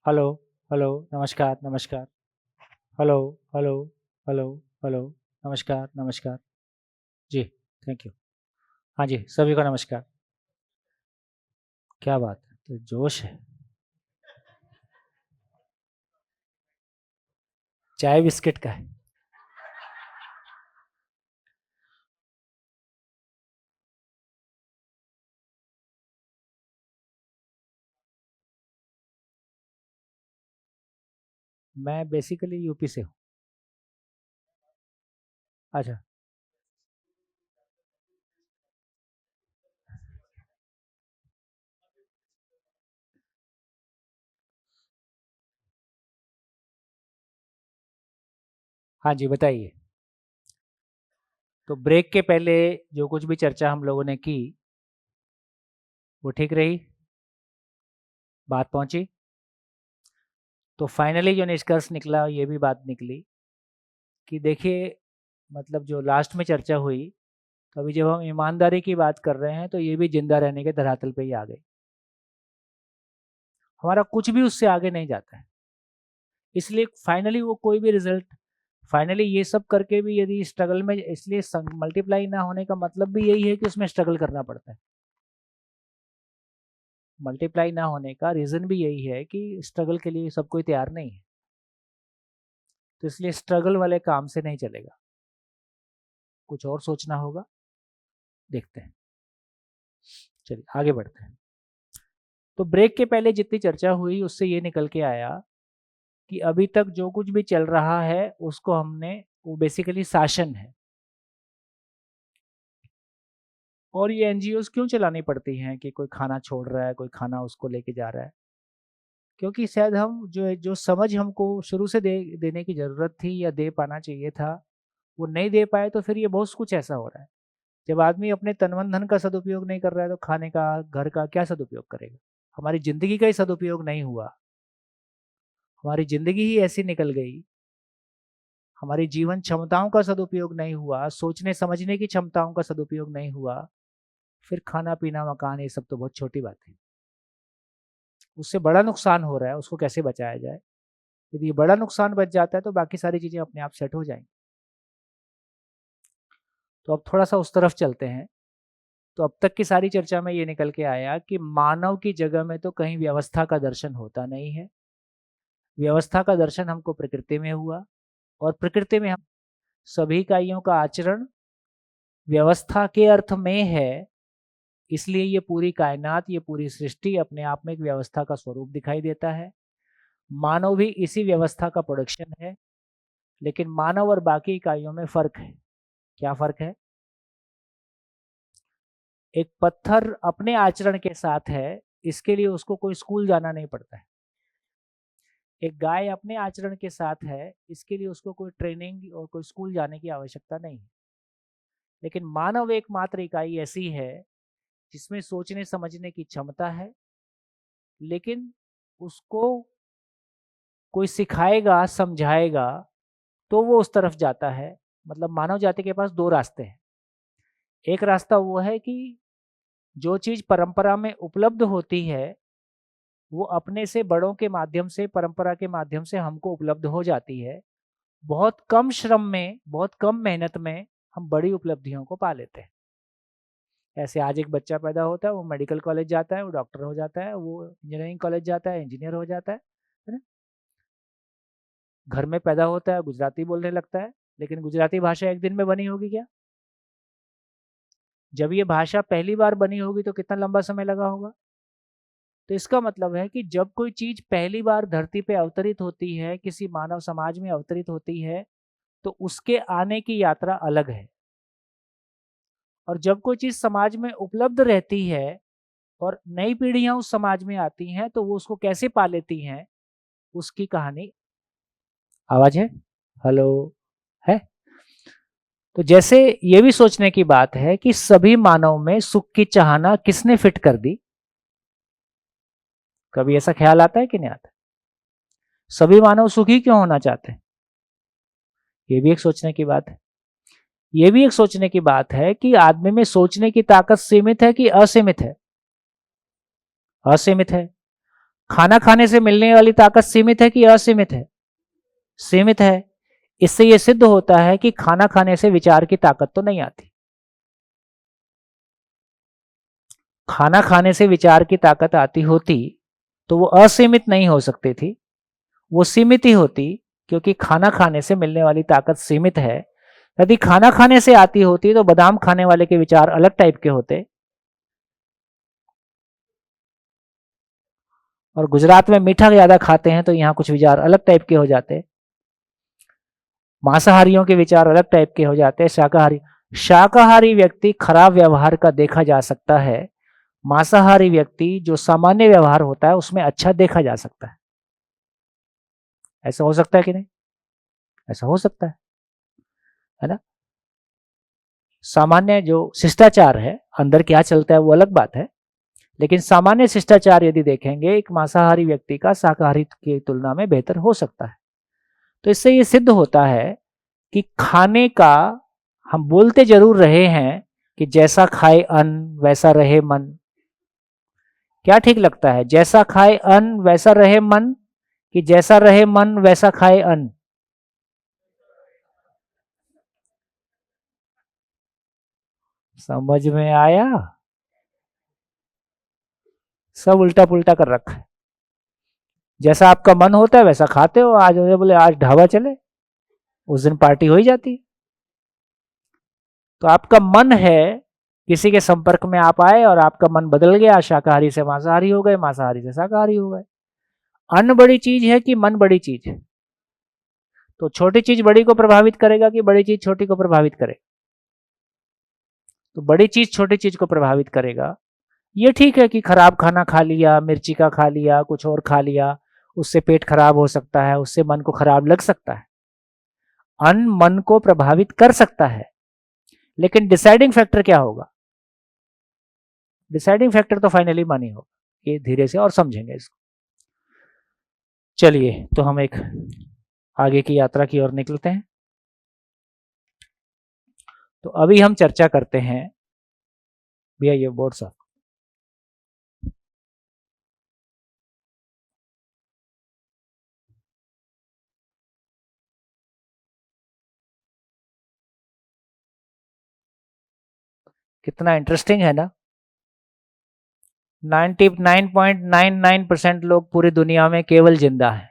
Hello, hello, नमस्कार, नमस्कार। Hello, hello, hello, hello, नमस्कार, नमस्कार। जी, थैंक यू। हाँ जी, सभी को नमस्कार। क्या बात है, तो जोश है। चाय बिस्किट का है। मैं बेसिकली यूपी से हूँ। अच्छा, हाँ जी, बताइए। तो ब्रेक के पहले जो कुछ भी चर्चा हम लोगों ने की, वो ठीक रही? बात पहुँची? तो फाइनली जो निष्कर्ष निकला, ये भी बात निकली कि देखिए, मतलब जो लास्ट में चर्चा हुई, तो अभी जब हम ईमानदारी की बात कर रहे हैं, तो ये भी ज़िंदा रहने के धरातल पे ही आ गई। हमारा कुछ भी उससे आगे नहीं जाता है। इसलिए फाइनली वो कोई भी रिजल्ट, फाइनली ये सब करके भी यदि स्ट्रगल में, इसलिए मल्टीप्लाई ना होने का मतलब भी यही है कि उसमें स्ट्रगल करना पड़ता है। मल्टीप्लाई ना होने का रीज़न भी यही है कि स्ट्रगल के लिए सब कोई तैयार नहीं है। तो इसलिए स्ट्रगल वाले काम से नहीं चलेगा, कुछ और सोचना होगा। देखते हैं, चलिए आगे बढ़ते हैं। तो ब्रेक के पहले जितनी चर्चा हुई उससे ये निकल के आया कि अभी तक जो कुछ भी चल रहा है उसको हमने, वो बेसिकली शासन है। और ये एनजीओज क्यों चलानी पड़ती हैं कि कोई खाना छोड़ रहा है, कोई खाना उसको लेके जा रहा है? क्योंकि शायद हम जो समझ हमको शुरू से देने की ज़रूरत थी या दे पाना चाहिए था, वो नहीं दे पाए, तो फिर ये बहुत कुछ ऐसा हो रहा है। जब आदमी अपने तन मन धन का सदुपयोग नहीं कर रहा है, तो खाने का, घर का क्या सदुपयोग करेगा? हमारी ज़िंदगी का ही सदुपयोग नहीं हुआ, हमारी ज़िंदगी ही ऐसी निकल गई, हमारी जीवन क्षमताओं का सदुपयोग नहीं हुआ, सोचने समझने की क्षमताओं का सदुपयोग नहीं हुआ, फिर खाना-पीना, मकान, ये सब तो बहुत छोटी बात है। उससे बड़ा नुकसान हो रहा है, उसको कैसे बचाया जाए? यदि ये बड़ा नुकसान बच जाता है, तो बाकी सारी चीज़ें अपने आप सेट हो जाएँगी। तो अब थोड़ा-सा उस तरफ चलते हैं। तो अब तक की सारी चर्चा में ये निकल के आया कि मानव की जगह में तो कहीं व्यवस्था का दर्शन होता नहीं है। व्यवस्था का दर्शन हमको प्रकृति में हुआ, और प्रकृति में हम सभी इकाइयों का आचरण व्यवस्था के अर्थ में है। इसलिए ये पूरी कायनात, ये पूरी सृष्टि अपने आप में एक व्यवस्था का स्वरूप दिखाई देता है। मानव भी इसी व्यवस्था का प्रोडक्शन है। लेकिन मानव और बाकी इकाइयों में फ़र्क है। क्या फ़र्क है? एक पत्थर अपने आचरण के साथ है, इसके लिए उसको कोई स्कूल जाना नहीं पड़ता है। एक गाय अपने आचरण के साथ है, इसके लिए उसको कोई ट्रेनिंग और कोई स्कूल जाने की आवश्यकता नहीं है। लेकिन मानव एकमात्र इकाई ऐसी है जिसमें सोचने समझने की क्षमता है, लेकिन उसको कोई सिखाएगा, समझाएगा, तो वो उस तरफ जाता है। मतलब मानव जाति के पास 2 रास्ते हैं। एक रास्ता वो है कि जो चीज़ परंपरा में उपलब्ध होती है, वो अपने से बड़ों के माध्यम से, परंपरा के माध्यम से हमको उपलब्ध हो जाती है। बहुत कम श्रम में, बहुत कम मेहनत में हम बड़ी उपलब्धियों को पा लेते हैं। ऐसे आज एक बच्चा पैदा होता है, वो मेडिकल कॉलेज जाता है, वो डॉक्टर हो जाता है, वो इंजीनियरिंग कॉलेज जाता है, इंजीनियर हो जाता है ना? घर में पैदा होता है, गुजराती बोलने लगता है, लेकिन गुजराती भाषा एक दिन में बनी होगी क्या? जब ये भाषा पहली बार बनी होगी तो कितना लंबा समय लगा होगा? तो इसका मतलब है कि जब कोई चीज़ पहली बार धरती पे अवतरित होती है, किसी मानव समाज में अवतरित होती है, तो उसके आने की यात्रा अलग है। और जब कोई चीज़ समाज में उपलब्ध रहती है और नई पीढ़ियाँ उस समाज में आती हैं, तो वो उसको कैसे पा लेती हैं, उसकी कहानी। आवाज़ है? हेलो? है? तो जैसे ये भी सोचने की बात है कि सभी मानव में सुख की चाहना किसने फिट कर दी? कभी ऐसा ख्याल आता है कि नहीं आता? सभी मानव सुखी क्यों होना चाहते हैं? ये भी एक सोचने की बात है। ये भी एक सोचने की बात है कि आदमी में सोचने की ताकत सीमित है कि असीमित है? असीमित है। खाना खाने से मिलने वाली ताकत सीमित है कि असीमित है? सीमित है। इससे यह सिद्ध होता है कि खाना खाने से विचार की ताकत तो नहीं आती। खाना खाने से विचार की ताकत आती होती तो वो असीमित नहीं हो सकती थी, वो सीमित ही होती, क्योंकि खाना खाने से मिलने वाली ताकत सीमित है। यदि खाना खाने से आती होती तो बादाम खाने वाले के विचार अलग टाइप के होते, और गुजरात में मीठा ज्यादा खाते हैं तो यहाँ कुछ विचार अलग टाइप के हो जाते। मांसाहारियों के विचार अलग टाइप के हो जाते हैं। शाकाहारी व्यक्ति खराब व्यवहार का देखा जा सकता है, मांसाहारी व्यक्ति जो सामान्य व्यवहार होता है उसमें अच्छा देखा जा सकता है। ऐसा हो सकता है कि नहीं? ऐसा हो सकता है ना? सामान्य जो शिष्टाचार है, अंदर क्या चलता है वो अलग बात है, लेकिन सामान्य शिष्टाचार यदि देखेंगे एक मांसाहारी व्यक्ति का शाकाहारी की तुलना में बेहतर हो सकता है। तो इससे ये सिद्ध होता है कि खाने का, हम बोलते जरूर रहे हैं कि जैसा खाए अन्न वैसा रहे मन। क्या ठीक लगता है, जैसा खाए अन्न वैसा रहे मन, कि जैसा रहे मन वैसा खाए अन्न? समझ में आया? सब उल्टा पुल्टा कर रखा है। जैसा आपका मन होता है वैसा खाते हो। आज बोले आज ढाबा चले, उस दिन पार्टी हो ही जाती है। तो आपका मन है, किसी के संपर्क में आप आए और आपका मन बदल गया, शाकाहारी से मांसाहारी हो गए, मांसाहारी से शाकाहारी हो गए। अन्न बड़ी चीज है कि मन बड़ी चीज है? तो छोटी चीज बड़ी को प्रभावित करेगा कि बड़ी चीज छोटी को प्रभावित करेगा? तो बड़ी चीज छोटी चीज को प्रभावित करेगा। ये ठीक है कि खराब खाना खा लिया, मिर्ची का खा लिया, कुछ और खा लिया, उससे पेट खराब हो सकता है, उससे मन को खराब लग सकता है। अन्न मन को प्रभावित कर सकता है, लेकिन डिसाइडिंग फैक्टर क्या होगा? डिसाइडिंग फैक्टर तो फाइनली मन ही होगा। ये धीरे से और समझेंगे इसको। चलिए, तो हम एक आगे की यात्रा की ओर निकलते हैं। तो अभी हम चर्चा करते हैं, भैया ये बोर्ड साहब, कितना इंटरेस्टिंग है ना। 99.99% लोग पूरी दुनिया में केवल जिंदा है।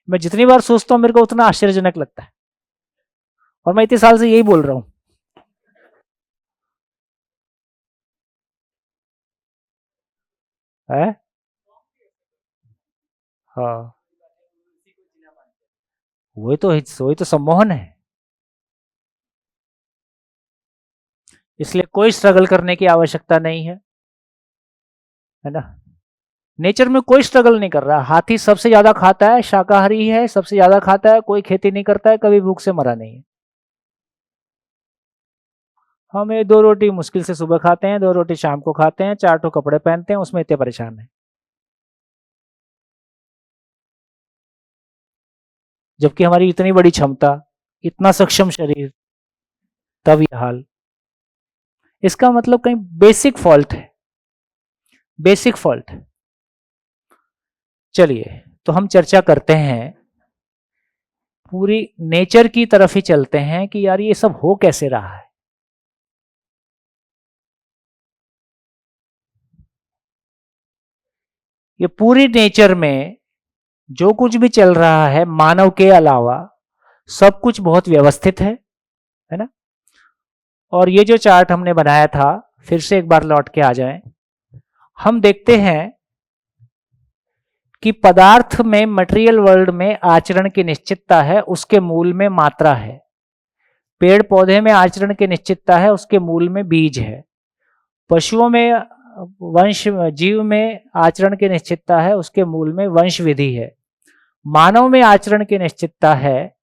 मैं जितनी बार सोचता हूं मेरे को उतना आश्चर्यजनक लगता है, और मैं इतने साल से यही बोल रहा हूं। है? हाँ, वही तो सम्मोहन है। इसलिए कोई स्ट्रगल करने की आवश्यकता नहीं है ना। नेचर में कोई स्ट्रगल नहीं कर रहा। हाथी सबसे ज्यादा खाता है, शाकाहारी है, सबसे ज्यादा खाता है, कोई खेती नहीं करता है, कभी भूख से मरा नहीं है। हम ये 2 रोटी मुश्किल से सुबह खाते हैं, 2 रोटी शाम को खाते हैं, 4 कपड़े पहनते हैं, उसमें इतने परेशान है, जबकि हमारी इतनी बड़ी क्षमता, इतना सक्षम शरीर, तब यह हाल। इसका मतलब कहीं बेसिक फॉल्ट है, बेसिक फॉल्ट। चलिए, तो हम चर्चा करते हैं, पूरी नेचर की तरफ ही चलते हैं कि यार ये सब हो कैसे रहा है। ये पूरी नेचर में जो कुछ भी चल रहा है, मानव के अलावा सब कुछ बहुत व्यवस्थित है ना। और ये जो चार्ट हमने बनाया था, फिर से एक बार लौट के आ जाएं, हम देखते हैं कि पदार्थ में, मटेरियल वर्ल्ड में आचरण की निश्चितता है, उसके मूल में मात्रा है। पेड़ पौधे में आचरण की निश्चितता है, उसके मूल में बीज है। पशुओं में, वंश जीव में आचरण की निश्चितता है, उसके मूल में वंश विधि है। मानव में आचरण की निश्चितता है,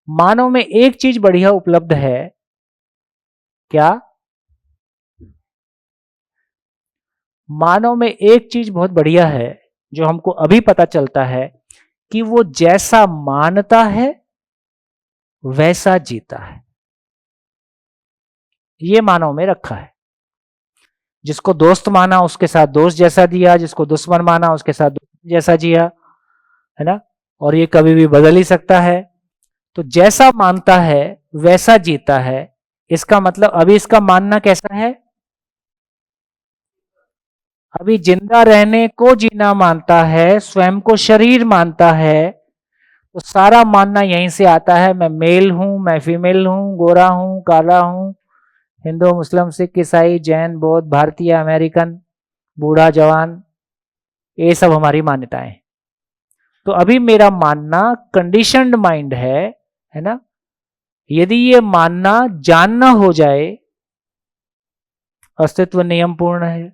मानव में एक चीज बढ़िया उपलब्ध है, क्या? मानव में एक चीज बहुत बढ़िया है जो हमको अभी पता चलता है, कि वो जैसा मानता है वैसा जीता है। ये मानव में रखा है। जिसको दोस्त माना उसके साथ दोस्त जैसा जिया, जिसको दुश्मन माना उसके साथ दुश्मन जैसा जिया, है ना। और ये कभी भी बदल ही सकता है। तो जैसा मानता है वैसा जीता है। इसका मतलब अभी इसका मानना कैसा है? अभी जिंदा रहने को जीना मानता है, स्वयं को शरीर मानता है। तो सारा मानना यहीं से आता है। मैं मेल हूं, मैं फीमेल हूं, गोरा हूं, काला हूं, हिंदू, मुस्लिम, सिख, ईसाई, जैन, बौद्ध, भारतीय, अमेरिकन, बूढ़ा, जवान, ये सब हमारी मान्यताएं। तो अभी मेरा मानना कंडीशनड माइंड है ना। यदि ये मानना जानना हो जाए, अस्तित्व नियम पूर्ण है,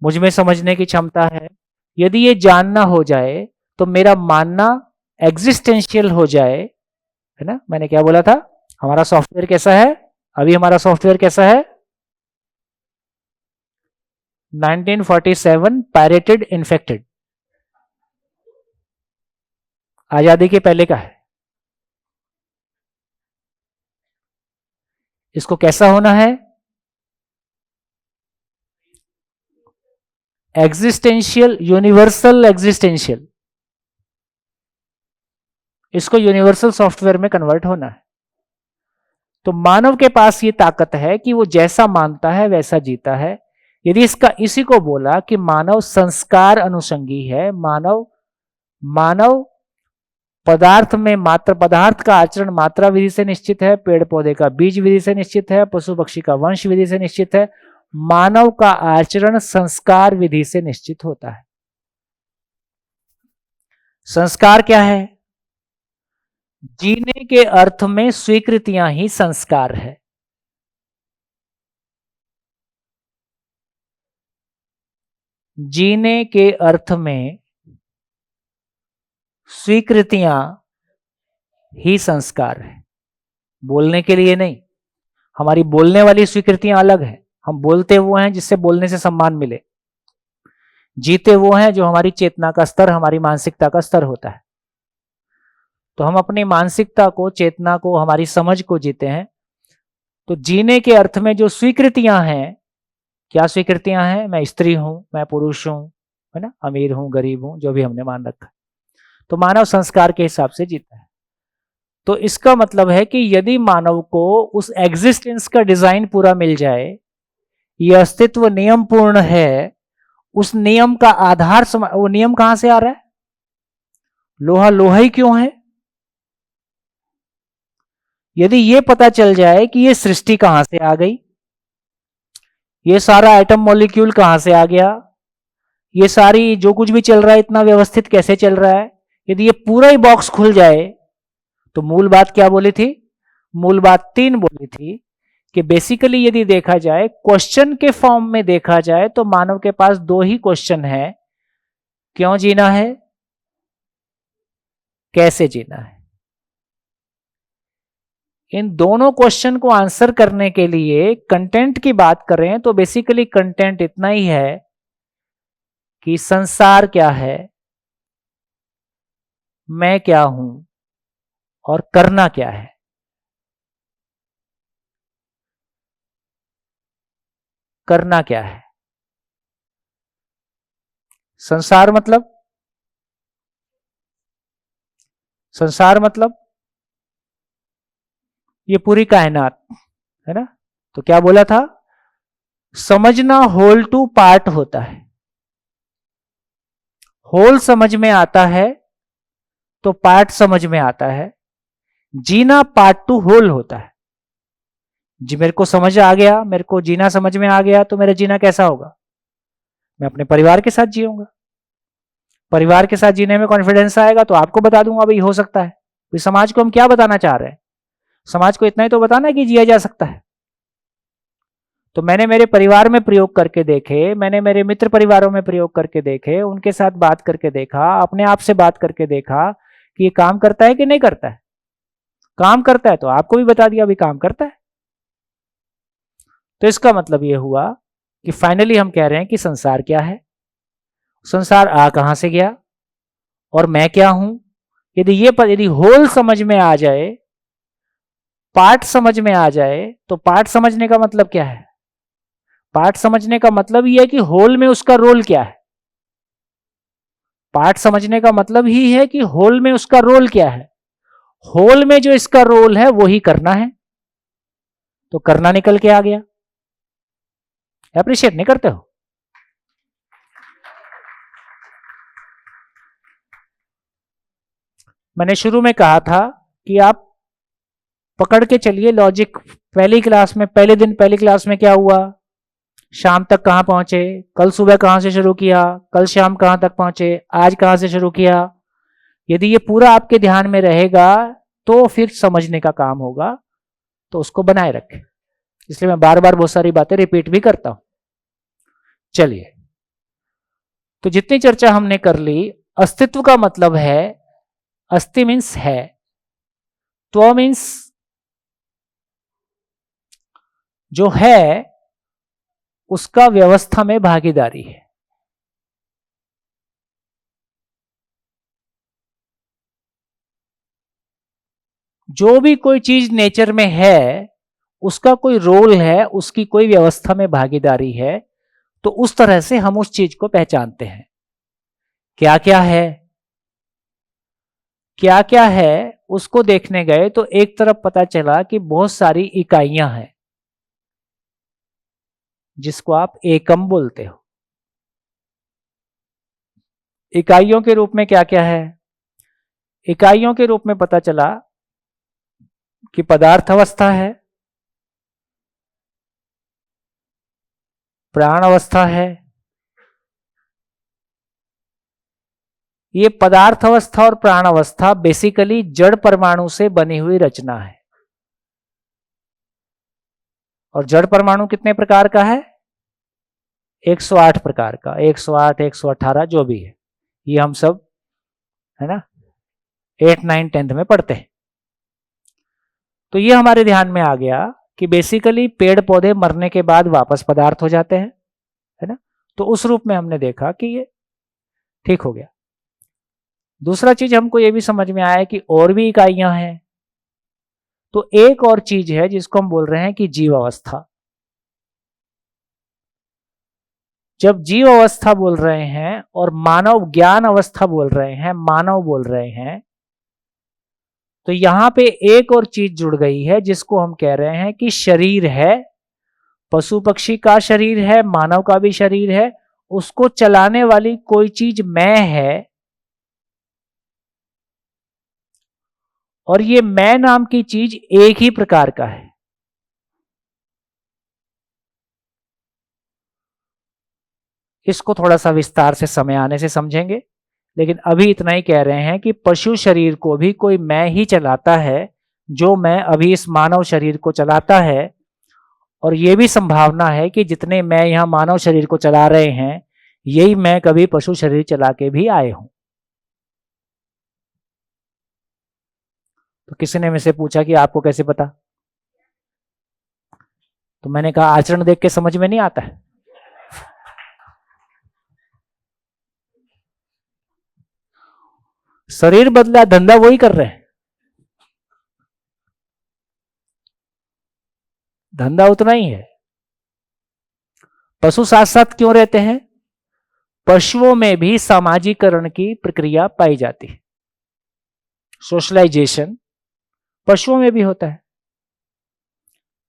मुझ में समझने की क्षमता है, यदि ये जानना हो जाए तो मेरा मानना एग्जिस्टेंशियल हो जाए, है ना। मैंने क्या बोला था? हमारा सॉफ्टवेयर कैसा है? अभी हमारा सॉफ्टवेयर कैसा है? 1947 पायरेटेड इन्फेक्टेड, आजादी के पहले का है। इसको कैसा होना है? Existential, universal existential. इसको यूनिवर्सल सॉफ्टवेयर में कन्वर्ट होना है। तो मानव के पास ये ताकत है कि वो जैसा मानता है वैसा जीता है। यदि इसी को बोला कि मानव संस्कार अनुषंगी है, मानव पदार्थ में मात्र पदार्थ का आचरण मात्रा विधि से निश्चित है, पेड़ पौधे का बीज विधि से निश्चित है, पशु पक्षी का वंश विधि से निश्चित है, मानव का आचरण संस्कार विधि से निश्चित होता है। संस्कार क्या है? जीने के अर्थ में स्वीकृतियां ही संस्कार है। जीने के अर्थ में स्वीकृतियां ही संस्कार है, बोलने के लिए नहीं। हमारी बोलने वाली स्वीकृतियां अलग है। हम बोलते वो हैं जिससे बोलने से सम्मान मिले। जीते वो हैं जो हमारी चेतना का स्तर, हमारी मानसिकता का स्तर होता है। तो हम अपनी मानसिकता को, चेतना को, हमारी समझ को जीते हैं। तो जीने के अर्थ में जो स्वीकृतियां हैं, क्या स्वीकृतियां हैं? मैं स्त्री हूं, मैं पुरुष हूं, है ना, अमीर हूं, गरीब हूं, जो भी हमने मान रखा। तो मानव संस्कार के हिसाब से जीता है। तो इसका मतलब है कि यदि मानव को उस एग्जिस्टेंस का डिजाइन पूरा मिल जाए, यह अस्तित्व नियम पूर्ण है, उस नियम का आधार वो नियम कहां से आ रहा है? लोहा लोहा ही क्यों है? यदि यह पता चल जाए कि यह सृष्टि कहां से आ गई, ये सारा एटम मॉलिक्यूल कहां से आ गया, ये सारी जो कुछ भी चल रहा है इतना व्यवस्थित कैसे चल रहा है, यदि ये पूरा ही बॉक्स खुल जाए, तो मूल बात क्या बोली थी? मूल बात 3 बोली थी कि बेसिकली यदि देखा जाए, क्वेश्चन के फॉर्म में देखा जाए, तो मानव के पास 2 ही क्वेश्चन है। क्यों जीना है, कैसे जीना है। इन दोनों क्वेश्चन को आंसर करने के लिए कंटेंट की बात करें तो बेसिकली कंटेंट इतना ही है कि संसार क्या है, मैं क्या हूं और करना क्या है। करना क्या है? संसार मतलब ये पूरी कायनात, है ना। तो क्या बोला था? समझना होल टू पार्ट होता है। होल समझ में आता है तो पार्ट समझ में आता है। जीना पार्ट टू होल होता है। जी, मेरे को समझ आ गया, मेरे को जीना समझ में आ गया, तो मेरा जीना कैसा होगा? मैं अपने परिवार के साथ जीऊंगा। परिवार के साथ जीने में कॉन्फिडेंस आएगा तो आपको बता दूंगा भाई हो सकता है। तो समाज को हम क्या बताना चाह रहे हैं? समाज को इतना ही तो बताना है कि जिया जा सकता है। तो मैंने मेरे परिवार में प्रयोग करके देखे, मैंने मेरे मित्र परिवारों में प्रयोग करके देखे, उनके साथ बात करके देखा, अपने आप से बात करके देखा कि ये काम करता है कि नहीं करता है। काम करता है तो आपको भी बता दिया भी काम करता है। तो इसका मतलब ये हुआ कि फाइनली हम कह रहे हैं कि संसार क्या है, संसार आ कहां से गया और मैं क्या हूं। यदि होल समझ में आ जाए, पार्ट समझ में आ जाए, तो पार्ट समझने का मतलब क्या है? पार्ट समझने का मतलब ही है कि होल में उसका रोल क्या है। पार्ट समझने का मतलब ही है कि होल में उसका रोल क्या है। होल में जो इसका रोल है वो ही करना है, तो करना निकल के आ गया। अप्रिशिएट नहीं करते हो? मैंने शुरू में कहा था कि आप पकड़ के चलिए लॉजिक। पहली क्लास में, पहले दिन पहली क्लास में क्या हुआ, शाम तक कहां पहुंचे, कल सुबह कहां से शुरू किया, कल शाम कहां तक पहुंचे, आज कहां से शुरू किया। यदि ये पूरा आपके ध्यान में रहेगा तो फिर समझने का काम होगा, तो उसको बनाए रखें। इसलिए मैं बार बार बहुत सारी बातें रिपीट भी करता हूं। चलिए, तो जितनी चर्चा हमने कर ली, अस्तित्व का मतलब है, अस्ति मीन्स है, त्व मीन्स जो है उसका व्यवस्था में भागीदारी है। जो भी कोई चीज नेचर में है उसका कोई रोल है, उसकी कोई व्यवस्था में भागीदारी है, तो उस तरह से हम उस चीज को पहचानते हैं। क्या क्या है, क्या क्या है उसको देखने गए तो एक तरफ पता चला कि बहुत सारी इकाइयां हैं, जिसको आप एकम बोलते हो। इकाइयों के रूप में क्या क्या है, इकाइयों के रूप में पता चला कि पदार्थ अवस्था है, प्राण अवस्था है। ये पदार्थ अवस्था और प्राण अवस्था बेसिकली जड़ परमाणु से बनी हुई रचना है। और जड़ परमाणु कितने प्रकार का है? 108 प्रकार का, 108, 118 जो भी है, ये हम सब है ना 8, 9, 10th में पढ़ते हैं। तो ये हमारे ध्यान में आ गया कि बेसिकली पेड़ पौधे मरने के बाद वापस पदार्थ हो जाते हैं, है ना। तो उस रूप में हमने देखा कि ये ठीक हो गया। दूसरा चीज हमको ये भी समझ में आया कि और भी इकाइयां हैं। तो एक और चीज है जिसको हम बोल रहे हैं कि जीव अवस्था। जब जीव अवस्था बोल रहे हैं और मानव ज्ञान अवस्था बोल रहे हैं, मानव बोल रहे हैं, तो यहां पे एक और चीज जुड़ गई है जिसको हम कह रहे हैं कि शरीर है। पशु पक्षी का शरीर है, मानव का भी शरीर है, उसको चलाने वाली कोई चीज मैं है। और ये मैं नाम की चीज एक ही प्रकार का है। इसको थोड़ा सा विस्तार से समय आने से समझेंगे, लेकिन अभी इतना ही कह रहे हैं कि पशु शरीर को भी कोई मैं ही चलाता है, जो मैं अभी इस मानव शरीर को चलाता है। और यह भी संभावना है कि जितने मैं यहां मानव शरीर को चला रहे हैं, यही मैं कभी पशु शरीर चला के भी आए हूं। तो किसी ने मुझसे पूछा कि आपको कैसे पता, तो मैंने कहा आचरण देख के समझ में नहीं आता है। शरीर बदला, धंधा वही कर रहे हैं, धंधा उतना ही है। पशु साथ साथ क्यों रहते हैं? पशुओं में भी सामाजिकरण की प्रक्रिया पाई जाती है। सोशलाइजेशन पशुओं में भी होता है।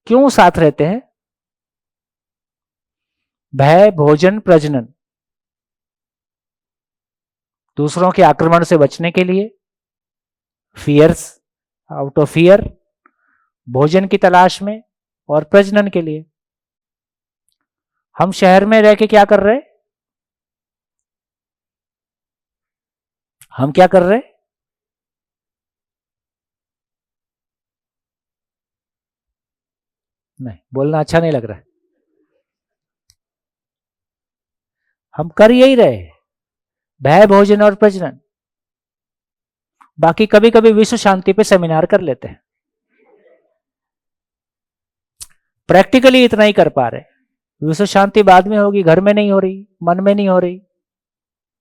क्यों साथ रहते हैं? भय, भोजन, प्रजनन, दूसरों के आक्रमण से बचने के लिए, फियर्स, आउट ऑफ फियर, भोजन की तलाश में, और प्रजनन के लिए। हम शहर में रह के क्या कर रहे हैं? हम क्या कर रहे हैं? नहीं, बोलना अच्छा नहीं लग रहा है। हम कर यही रहे, भय, भोजन और प्रजनन। बाकी कभी कभी विश्व शांति पे सेमिनार कर लेते हैं, प्रैक्टिकली इतना ही कर पा रहे। विश्व शांति बाद में होगी, घर में नहीं हो रही, मन में नहीं हो रही,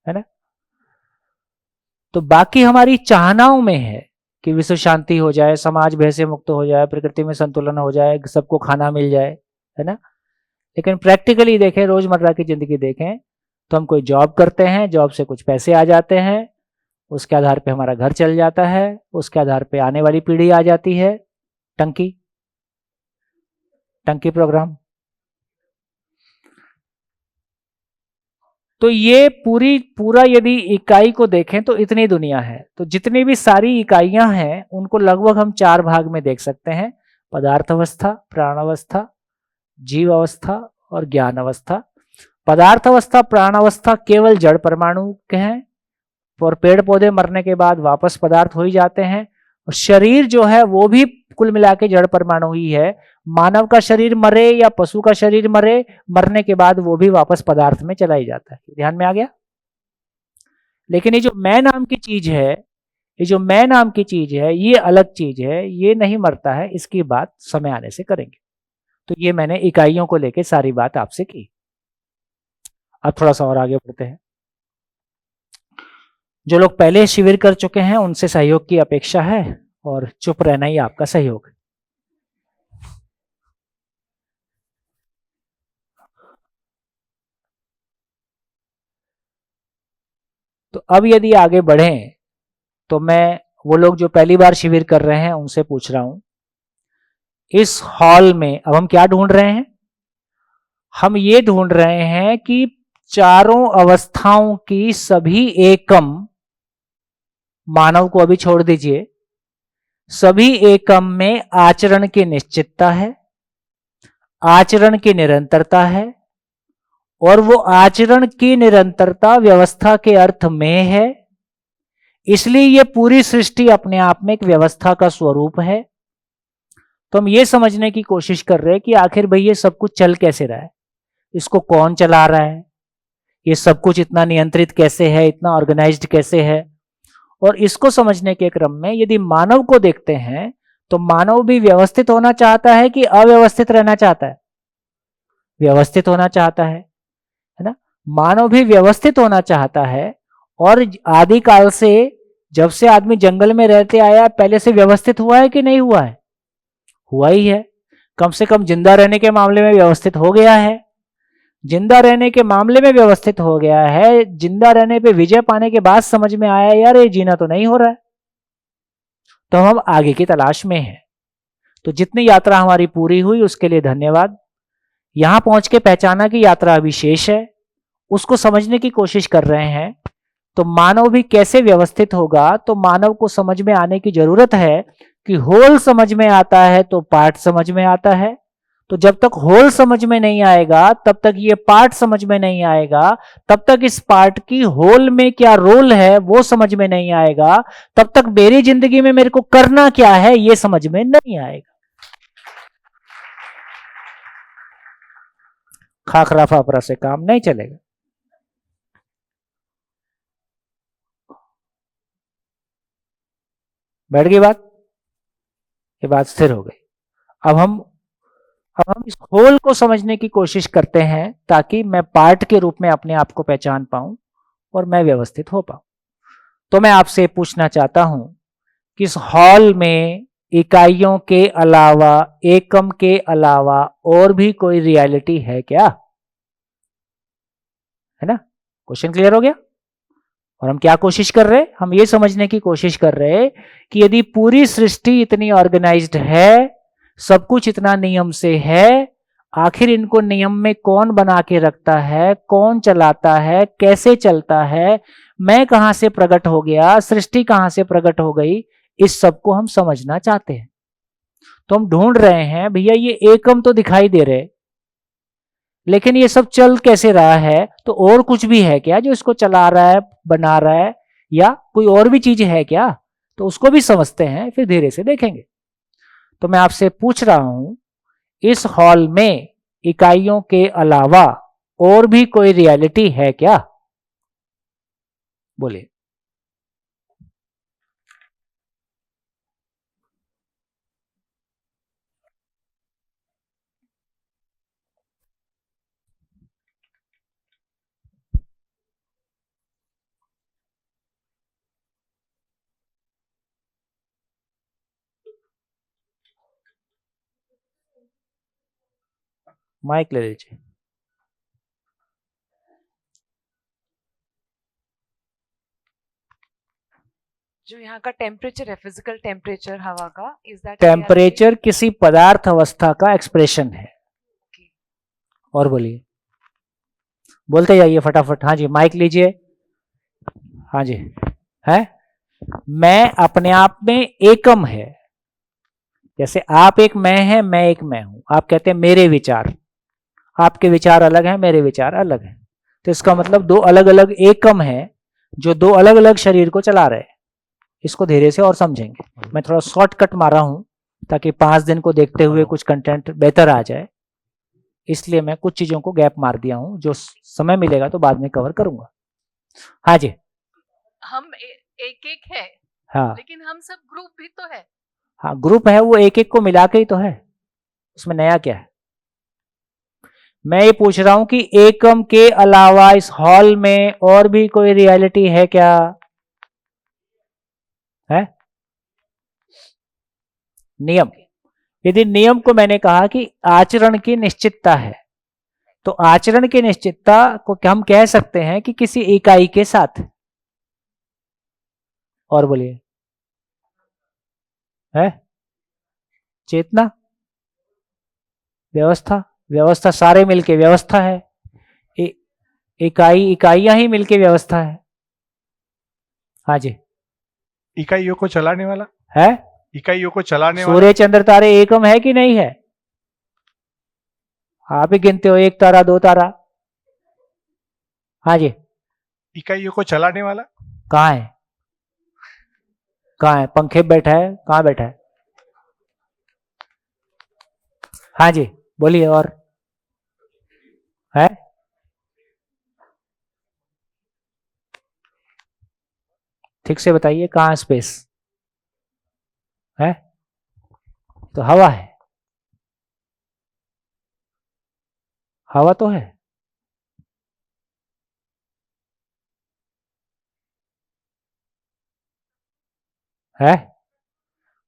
है ना। तो बाकी हमारी चाहनाओं में है कि विश्व शांति हो जाए, समाज भय से मुक्त हो जाए, प्रकृति में संतुलन हो जाए, सबको खाना मिल जाए, है ना। लेकिन प्रैक्टिकली देखें, रोजमर्रा की जिंदगी देखें, तो हम कोई जॉब करते हैं, जॉब से कुछ पैसे आ जाते हैं, उसके आधार पे हमारा घर चल जाता है, उसके आधार पे आने वाली पीढ़ी आ जाती है। टंकी टंकी प्रोग्राम। तो ये पूरा यदि इकाई को देखें तो इतनी दुनिया है। तो जितनी भी सारी इकाइयां हैं उनको लगभग हम 4 भाग में देख सकते हैं: पदार्थ अवस्था, प्राण अवस्था, जीव अवस्था और ज्ञान अवस्था। पदार्थ अवस्था, प्राण अवस्था केवल जड़ परमाणु के हैं, और पेड़ पौधे मरने के बाद वापस पदार्थ हो ही जाते हैं। और शरीर जो है वो भी कुल मिला के जड़ परमाणु ही है। मानव का शरीर मरे या पशु का शरीर मरे, मरने के बाद वो भी वापस पदार्थ में चला ही जाता है। ध्यान में आ गया? लेकिन ये जो मैं नाम की चीज है, ये जो मैं नाम की चीज है, ये अलग चीज है, ये नहीं मरता है। इसकी बात समय आने से करेंगे। तो ये मैंने इकाइयों को लेके सारी बात आपसे की। अब थोड़ा सा और आगे बढ़ते हैं। जो लोग पहले शिविर कर चुके हैं उनसे सहयोग की अपेक्षा है, और चुप रहना ही आपका सहयोग है। तो अब यदि आगे बढ़ें, तो मैं वो लोग जो पहली बार शिविर कर रहे हैं उनसे पूछ रहा हूं, इस हॉल में अब हम क्या ढूंढ रहे हैं? हम ये ढूंढ रहे हैं कि चारों अवस्थाओं की सभी एकम, मानव को अभी छोड़ दीजिए, सभी एकम में आचरण की निश्चितता है, आचरण की निरंतरता है, और वो आचरण की निरंतरता व्यवस्था के अर्थ में है। इसलिए ये पूरी सृष्टि अपने आप में एक व्यवस्था का स्वरूप है। तो हम ये समझने की कोशिश कर रहे हैं कि आखिर भाई ये सब कुछ चल कैसे रहा है, इसको कौन चला रहा है, ये सब कुछ इतना नियंत्रित कैसे है, इतना ऑर्गेनाइज्ड कैसे है। और इसको समझने के क्रम में यदि मानव को देखते हैं, तो मानव भी व्यवस्थित होना चाहता है कि अव्यवस्थित रहना चाहता है? व्यवस्थित होना चाहता है ना? मानव भी व्यवस्थित होना चाहता है। और आदिकाल से, जब से आदमी जंगल में रहते आया, पहले से व्यवस्थित हुआ है कि नहीं हुआ है? हुआ ही है। कम से कम जिंदा रहने के मामले में व्यवस्थित हो गया है। जिंदा रहने के मामले में व्यवस्थित हो गया है। जिंदा रहने पे विजय पाने के बाद समझ में आया यार ये जीना तो नहीं हो रहा है। तो हम आगे की तलाश में हैं। तो जितनी यात्रा हमारी पूरी हुई उसके लिए धन्यवाद। यहां पहुंच के पहचाना कि यात्रा अभी शेष है, उसको समझने की कोशिश कर रहे हैं। तो मानव भी कैसे व्यवस्थित होगा, तो मानव को समझ में आने की जरूरत है कि होल समझ में आता है तो पार्ट समझ में आता है। तो जब तक होल समझ में नहीं आएगा, तब तक ये पार्ट समझ में नहीं आएगा, तब तक इस पार्ट की होल में क्या रोल है वो समझ में नहीं आएगा, तब तक मेरी जिंदगी में मेरे को करना क्या है ये समझ में नहीं आएगा। खाखरा फाफरा से काम नहीं चलेगा। बैठ गई बात? ये बात स्थिर हो गई। अब हम इस होल को समझने की कोशिश करते हैं, ताकि मैं पार्ट के रूप में अपने आप को पहचान पाऊं और मैं व्यवस्थित हो पाऊं। तो मैं आपसे पूछना चाहता हूं कि इस हॉल में इकाइयों के अलावा, एकम के अलावा और भी कोई रियलिटी है क्या? है ना? क्वेश्चन क्लियर हो गया? और हम क्या कोशिश कर रहे हैं? हम ये समझने की कोशिश कर रहे हैं कि यदि पूरी सृष्टि इतनी ऑर्गेनाइज्ड है, सब कुछ इतना नियम से है, आखिर इनको नियम में कौन बना के रखता है, कौन चलाता है, कैसे चलता है, मैं कहां से प्रकट हो गया, सृष्टि कहां से प्रकट हो गई, इस सब को हम समझना चाहते हैं। तो हम ढूंढ रहे हैं भैया ये एकम तो दिखाई दे रहे, लेकिन ये सब चल कैसे रहा है? तो और कुछ भी है क्या जो इसको चला रहा है, बना रहा है, या कोई और भी चीज है क्या? तो उसको भी समझते हैं, फिर धीरे से देखेंगे। तो मैं आपसे पूछ रहा हूं, इस हॉल में इकाइयों के अलावा और भी कोई रियलिटी है क्या? बोलिए। माइक ले लीजिए। जो यहाँ का टेम्परेचर है, फिजिकल टेम्परेचर हवा का, इज दैट टेम्परेचर किसी पदार्थ अवस्था का एक्सप्रेशन है। और बोलिए, बोलते जाइए फटाफट। हाँ जी, माइक लीजिए। हाँ जी, है मैं अपने आप में एकम है। जैसे आप एक मैं है, मैं एक मैं हूं। आप कहते हैं मेरे विचार, आपके विचार अलग हैं, मेरे विचार अलग हैं। तो इसका मतलब दो अलग अलग एकम है जो दो अलग अलग शरीर को चला रहे हैं। इसको धीरे से और समझेंगे। मैं थोड़ा शॉर्टकट मारा हूं ताकि 5 दिन को देखते हुए कुछ कंटेंट बेहतर आ जाए, इसलिए मैं कुछ चीजों को गैप मार दिया हूं। जो समय मिलेगा तो बाद में कवर करूंगा। हाँ जी, हम एक एक है, हाँ लेकिन हम सब ग्रुप भी तो है। हाँ, ग्रुप है, वो एक एक को मिला के ही तो है, उसमें नया क्या है। मैं ये पूछ रहा हूं कि एकम के अलावा इस हॉल में और भी कोई रियलिटी है क्या? है नियम। यदि नियम को मैंने कहा कि आचरण की निश्चितता है, तो आचरण की निश्चितता को हम कह सकते हैं कि किसी इकाई के साथ। और बोलिए, है चेतना, व्यवस्था। व्यवस्था सारे मिलके व्यवस्था है। इकाइयां ही मिलके व्यवस्था है। हाँ जी, इकाइयों को चलाने वाला है। इकाइयों को चलाने वाला सूर्य चंद्र तारे एकम है कि नहीं है? आप ही गिनते हो, एक तारा, दो तारा। हाँ जी, इकाइयों को चलाने वाला कहाँ है? कहाँ है? पंखे पे बैठा है? कहाँ बैठा है? हाँ जी, बोलिए। और है ठीक से बताइए, कहाँ स्पेस है? तो हवा है, हवा तो है। है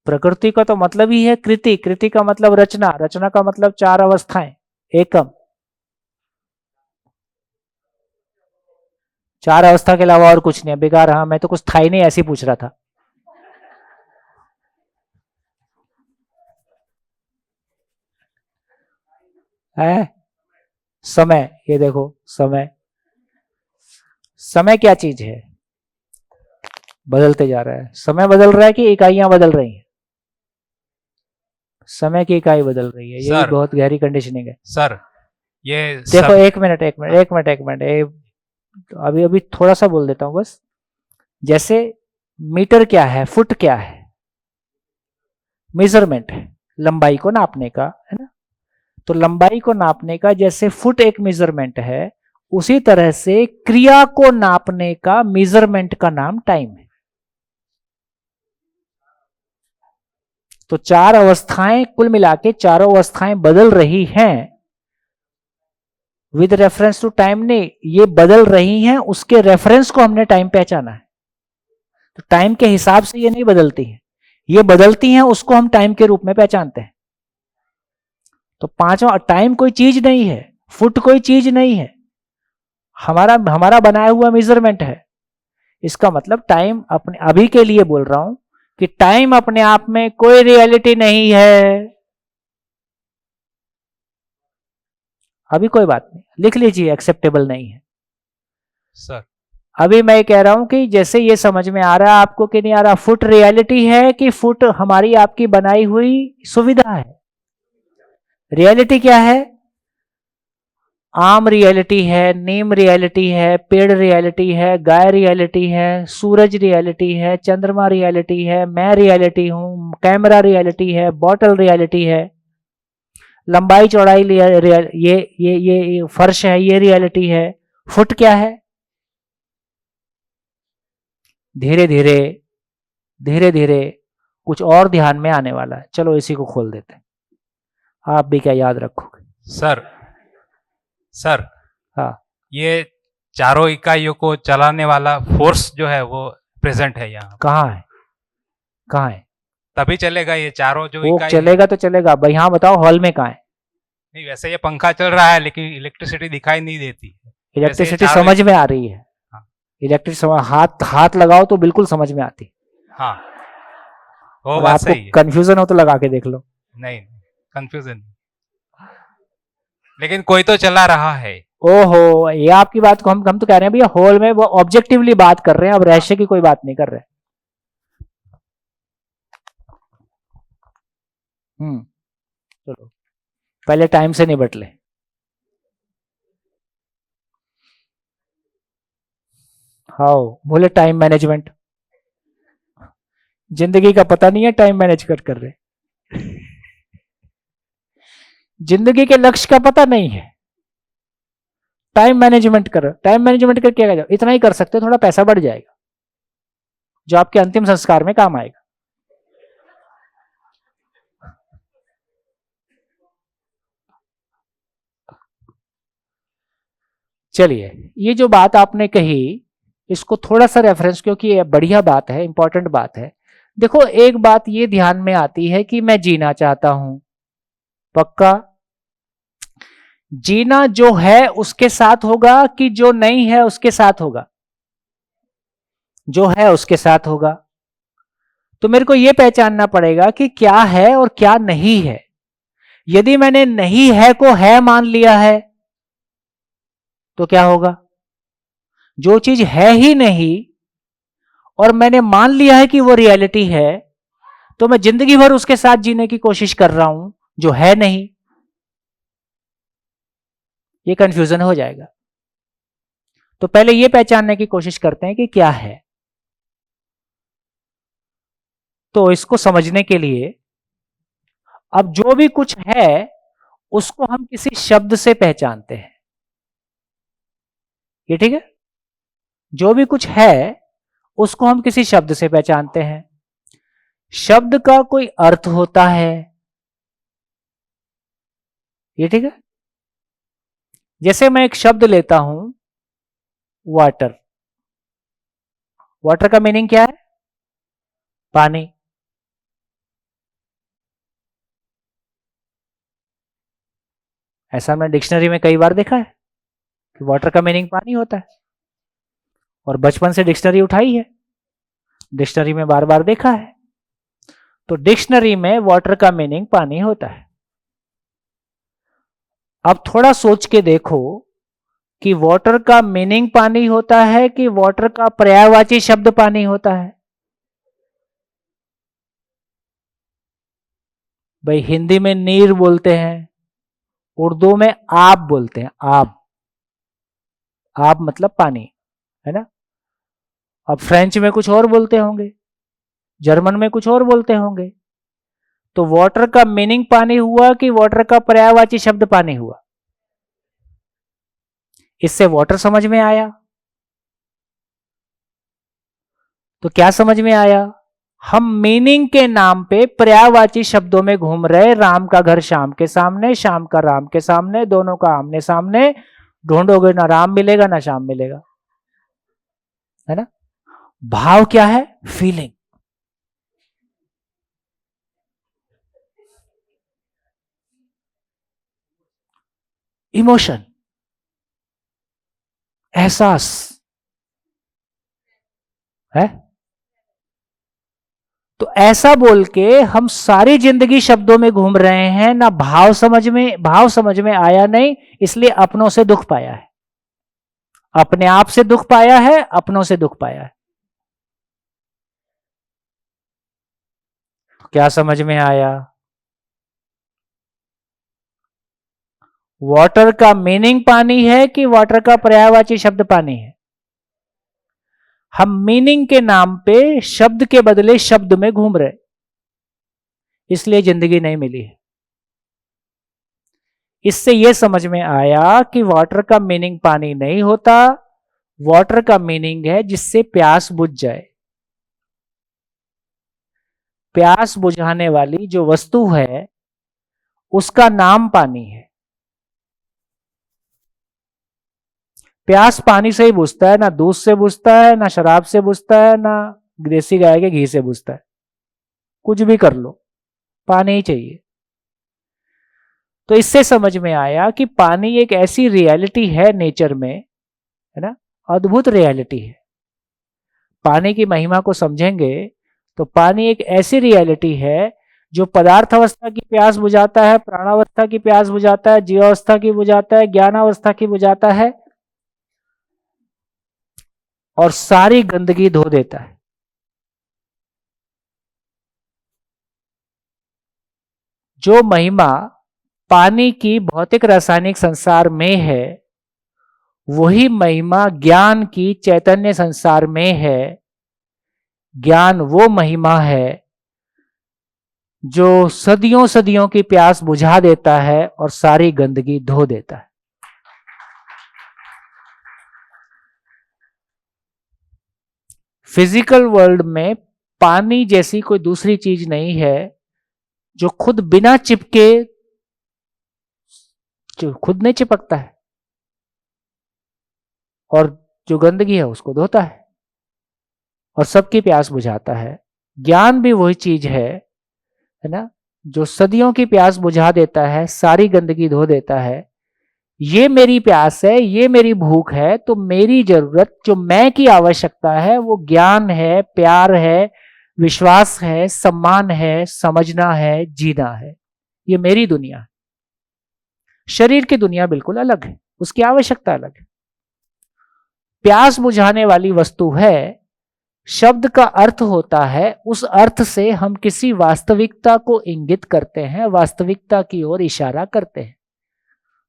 प्रकृति का तो मतलब ही है कृति। कृति का मतलब रचना, रचना का मतलब 4 अवस्थाएं। एकम 4 अवस्था के अलावा और कुछ नहीं है। बेकार, हाँ मैं तो कुछ था ही नहीं, ऐसे ही पूछ रहा था। है समय, ये देखो समय। समय क्या चीज है? बदलते जा रहा है। समय बदल रहा है कि इकाइयां बदल रही हैं? समय की इकाई बदल रही है। ये भी बहुत गहरी कंडीशनिंग है सर। ये देखो, एक मिनट, अभी अभी थोड़ा सा बोल देता हूं बस। जैसे मीटर क्या है, फुट क्या है? मेजरमेंट है, लंबाई को नापने का, है ना। तो लंबाई को नापने का जैसे फुट एक मेजरमेंट है, उसी तरह से क्रिया को नापने का मेजरमेंट का नाम टाइम है। तो 4 अवस्थाएं कुल मिला के, चारों अवस्थाएं बदल रही हैं विद रेफरेंस टू टाइम। ने ये बदल रही हैं, उसके रेफरेंस को हमने टाइम पहचाना है। तो टाइम के हिसाब से ये नहीं बदलती हैं, ये बदलती हैं, उसको हम टाइम के रूप में पहचानते हैं। तो पांचवा, टाइम कोई चीज नहीं है, फुट कोई चीज नहीं है, हमारा बनाया हुआ मेजरमेंट है। इसका मतलब टाइम अपने, अभी के लिए बोल रहा हूं कि टाइम अपने आप में कोई रियलिटी नहीं है। अभी कोई बात नहीं, लिख लीजिए, एक्सेप्टेबल नहीं है सर। अभी मैं कह रहा हूं कि जैसे ये समझ में आ रहा है आपको कि नहीं आ रहा, फुट रियलिटी है कि फुट हमारी आपकी बनाई हुई सुविधा है? रियलिटी क्या है? आम रियलिटी है, नीम रियलिटी है, पेड़ रियलिटी है, गाय रियलिटी है, सूरज रियलिटी है, चंद्रमा रियलिटी है, मैं रियलिटी हूं, कैमरा रियलिटी है, बॉटल रियलिटी है, लंबाई चौड़ाई ये फर्श है, ये रियलिटी है। फुट क्या है? धीरे धीरे धीरे धीरे कुछ और ध्यान में आने वाला है। चलो इसी को खोल देते हैं, आप भी क्या याद रखोगे? सर हाँ, ये चारों इकाइयों को चलाने वाला फोर्स जो है वो प्रेजेंट है यहाँ। कहाँ है? कहाँ है? तभी चलेगा ये चारों जो वो इकाई चलेगा तो चलेगा भाई। यहाँ बताओ, हॉल में कहाँ है? नहीं, वैसे ये पंखा चल रहा है लेकिन इलेक्ट्रिसिटी दिखाई नहीं देती। इलेक्ट्रिसिटी समझ में आ रही है। हाँ। इलेक्ट्रिक हाथ लगाओ तो बिल्कुल समझ में आती। हाँ, वो और बात आपको सही है। कंफ्यूजन हो तो लगा के देख लो। नहीं, कंफ्यूजन, लेकिन कोई तो चला रहा है। ओहो, ये आपकी बात को हम तो कह रहे हैं भैया, होल में वो ऑब्जेक्टिवली बात कर रहे हैं, अब रहस्य की कोई बात नहीं कर रहे। चलो पहले टाइम से निपट ले। हाउ, बोले टाइम मैनेजमेंट। जिंदगी का पता नहीं है, टाइम मैनेज कर रहे। जिंदगी के लक्ष्य का पता नहीं है, टाइम मैनेजमेंट करो। टाइम मैनेजमेंट करके क्या करो, इतना ही कर सकते हो, थोड़ा पैसा बढ़ जाएगा जो आपके अंतिम संस्कार में काम आएगा। चलिए, ये जो बात आपने कही इसको थोड़ा सा रेफरेंस, क्योंकि ये बढ़िया बात है, इंपॉर्टेंट बात है। देखो, एक बात ये ध्यान में आती है कि मैं जीना चाहता हूं, पक्का जीना जो है उसके साथ होगा कि जो नहीं है उसके साथ होगा? जो है उसके साथ होगा। तो मेरे को यह पहचानना पड़ेगा कि क्या है और क्या नहीं है। यदि मैंने नहीं है को है मान लिया है तो क्या होगा? जो चीज है ही नहीं और मैंने मान लिया है कि वो रियलिटी है, तो मैं जिंदगी भर उसके साथ जीने की कोशिश कर रहा हूं जो है नहीं। ये कंफ्यूजन हो जाएगा। तो पहले ये पहचानने की कोशिश करते हैं कि क्या है। तो इसको समझने के लिए अब जो भी कुछ है उसको हम किसी शब्द से पहचानते हैं। ये ठीक है? जो भी कुछ है उसको हम किसी शब्द से पहचानते हैं। शब्द का कोई अर्थ होता है। ये ठीक है? जैसे मैं एक शब्द लेता हूं, वाटर। वाटर का मीनिंग क्या है? पानी। ऐसा मैं डिक्शनरी में कई बार देखा है कि वाटर का मीनिंग पानी होता है, और बचपन से डिक्शनरी उठाई है, डिक्शनरी में बार बार देखा है। तो डिक्शनरी में वाटर का मीनिंग पानी होता है। अब थोड़ा सोच के देखो कि वाटर का मीनिंग पानी होता है कि वाटर का पर्यायवाची शब्द पानी होता है? भाई, हिंदी में नीर बोलते हैं, उर्दू में आब बोलते हैं। आब, आब मतलब पानी, है ना? अब फ्रेंच में कुछ और बोलते होंगे, जर्मन में कुछ और बोलते होंगे। तो वाटर का मीनिंग पानी हुआ कि वाटर का पर्यायवाची शब्द पानी हुआ? इससे वाटर समझ में आया। तो क्या समझ में आया? हम मीनिंग के नाम पे पर्यायवाची शब्दों में घूम रहे। राम का घर श्याम के सामने, श्याम का राम के सामने, दोनों का आमने सामने। ढूंढोगे ना राम मिलेगा ना श्याम मिलेगा, है ना? भाव क्या है? फीलिंग। इमोशन, एहसास है। तो ऐसा बोल के हम सारी जिंदगी शब्दों में घूम रहे हैं, ना भाव समझ में आया नहीं, इसलिए अपनों से दुख पाया है। अपने आप से दुख पाया है, अपनों से दुख पाया है। तो क्या समझ में आया? वाटर का मीनिंग पानी है कि वाटर का पर्यायवाची शब्द पानी है? हम मीनिंग के नाम पे शब्द के बदले शब्द में घूम रहे, इसलिए जिंदगी नहीं मिली है। इससे यह समझ में आया कि वाटर का मीनिंग पानी नहीं होता। वाटर का मीनिंग है जिससे प्यास बुझ जाए। प्यास बुझाने वाली जो वस्तु है उसका नाम पानी है। प्यास पानी से ही बुझता है, ना दूध से बुझता है, ना शराब से बुझता है, ना देसी गाय के घी से बुझता है। कुछ भी कर लो, पानी ही चाहिए। तो इससे समझ में आया कि पानी एक ऐसी रियलिटी है नेचर में, है ना? अद्भुत रियलिटी है। पानी की महिमा को समझेंगे तो पानी एक ऐसी रियलिटी है जो पदार्थ अवस्था की प्यास बुझाता है, प्राणावस्था की प्यास बुझाता है, जीवावस्था की बुझाता है, ज्ञानावस्था की बुझाता है और सारी गंदगी धो देता है। जो महिमा पानी की भौतिक रासायनिक संसार में है, वही महिमा ज्ञान की चैतन्य संसार में है। ज्ञान वो महिमा है जो सदियों सदियों की प्यास बुझा देता है और सारी गंदगी धो देता है। फिजिकल वर्ल्ड में पानी जैसी कोई दूसरी चीज नहीं है जो खुद बिना चिपके, जो खुद नहीं चिपकता है और जो गंदगी है उसको धोता है और सबकी प्यास बुझाता है। ज्ञान भी वही चीज है ना, जो सदियों की प्यास बुझा देता है, सारी गंदगी धो देता है। ये मेरी प्यास है, ये मेरी भूख है, तो मेरी जरूरत, जो मैं की आवश्यकता है, वो ज्ञान है, प्यार है, विश्वास है, सम्मान है, समझना है, जीना है। ये मेरी दुनिया है। शरीर की दुनिया बिल्कुल अलग है, उसकी आवश्यकता अलग है। प्यास बुझाने वाली वस्तु है। शब्द का अर्थ होता है, उस अर्थ से हम किसी वास्तविकता को इंगित करते हैं, वास्तविकता की ओर इशारा करते हैं।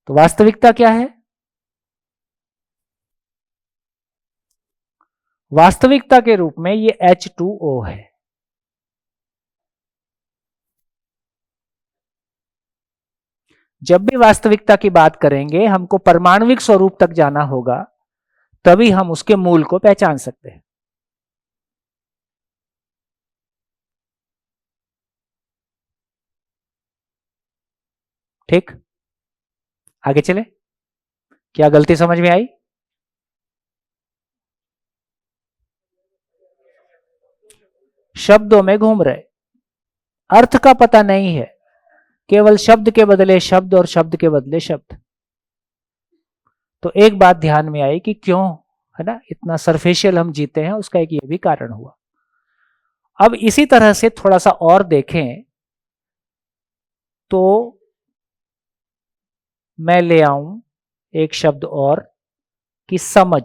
तो वास्तविकता क्या है? वास्तविकता के रूप में ये H2O है। जब भी वास्तविकता की बात करेंगे, हमको परमाणुविक स्वरूप तक जाना होगा, तभी हम उसके मूल को पहचान सकते हैं। ठीक, आगे चले। क्या गलती समझ में आई? शब्दों में घूम रहे, अर्थ का पता नहीं है, केवल शब्द के बदले शब्द और शब्द के बदले शब्द। तो एक बात ध्यान में आई कि क्यों, है ना, इतना सरफेशियल हम जीते हैं, उसका एक ये भी कारण हुआ। अब इसी तरह से थोड़ा सा और देखें तो मैं ले आऊं एक शब्द और कि समझ।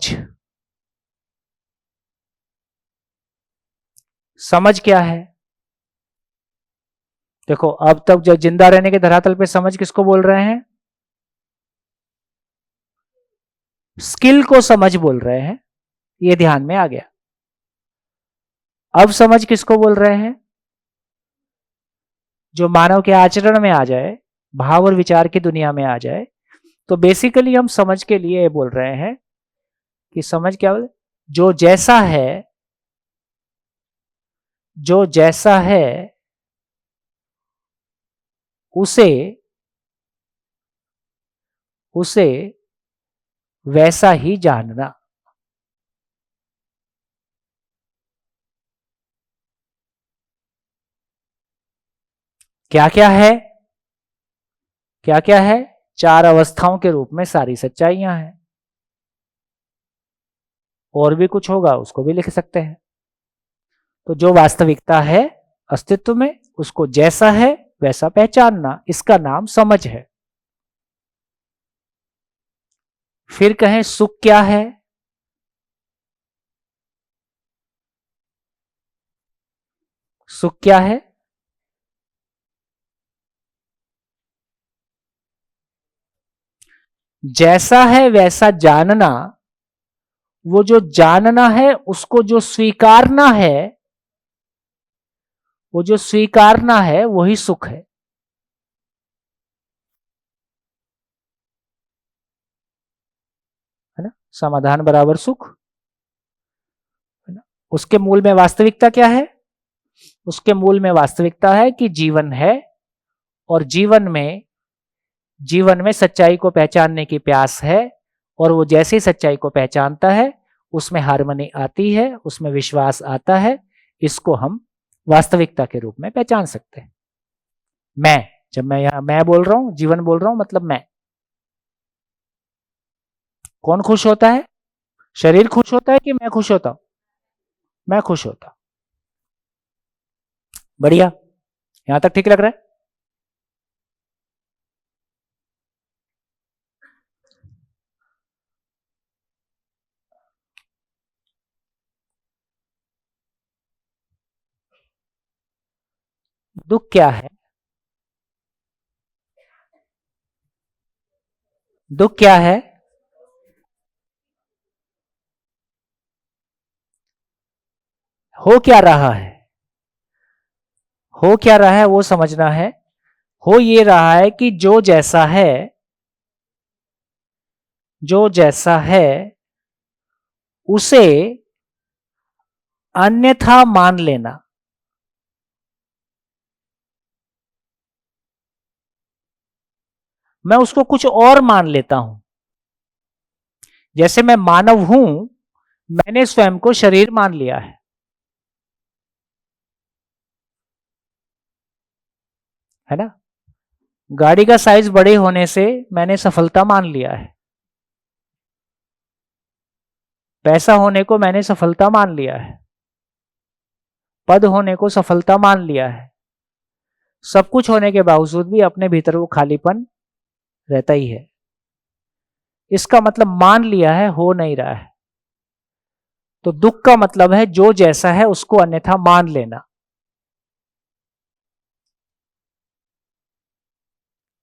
समझ क्या है? देखो, अब तक जब जिंदा रहने के धरातल पे समझ किसको बोल रहे हैं? स्किल को समझ बोल रहे हैं, ये ध्यान में आ गया। अब समझ किसको बोल रहे हैं? जो मानव के आचरण में आ जाए, भाव और विचार की दुनिया में आ जाए। तो बेसिकली हम समझ के लिए बोल रहे हैं कि समझ क्या बोले? जो जैसा है, जो जैसा है उसे उसे वैसा ही जानना। क्या क्या है? क्या क्या है? चार अवस्थाओं के रूप में सारी सच्चाइयां हैं। और भी कुछ होगा, उसको भी लिख सकते हैं। तो जो वास्तविकता है अस्तित्व में, उसको जैसा है वैसा पहचानना, इसका नाम समझ है। फिर कहें सुख क्या है? सुख क्या है? जैसा है वैसा जानना। वो जो जानना है, उसको जो स्वीकारना है, वो जो स्वीकारना है वही सुख है ना? समाधान बराबर सुख, है ना? उसके मूल में वास्तविकता क्या है? उसके मूल में वास्तविकता है कि जीवन है और जीवन में सच्चाई को पहचानने की प्यास है, और वो जैसे सच्चाई को पहचानता है उसमें हार्मनी आती है, उसमें विश्वास आता है। इसको हम वास्तविकता के रूप में पहचान सकते हैं। मैं, जब मैं यहां मैं बोल रहा हूं, जीवन बोल रहा हूं, मतलब मैं। कौन खुश होता है? शरीर खुश होता है कि मैं खुश होता हूं? मैं खुश होता हूं। बढ़िया, यहां तक ठीक लग रहा है? दुख क्या है? दुख क्या है? हो क्या रहा है? हो क्या रहा है वो समझना है। हो ये रहा है कि जो जैसा है, जो जैसा है उसे अन्यथा मान लेना। मैं उसको कुछ और मान लेता हूं। जैसे मैं मानव हूं, मैंने स्वयं को शरीर मान लिया है ना? गाड़ी का साइज बड़े होने से मैंने सफलता मान लिया है। पैसा होने को मैंने सफलता मान लिया है। पद होने को सफलता मान लिया है। सब कुछ होने के बावजूद भी अपने भीतर वो खालीपन रहता ही है। इसका मतलब मान लिया है, हो नहीं रहा है। तो दुख का मतलब है जो जैसा है उसको अन्यथा मान लेना।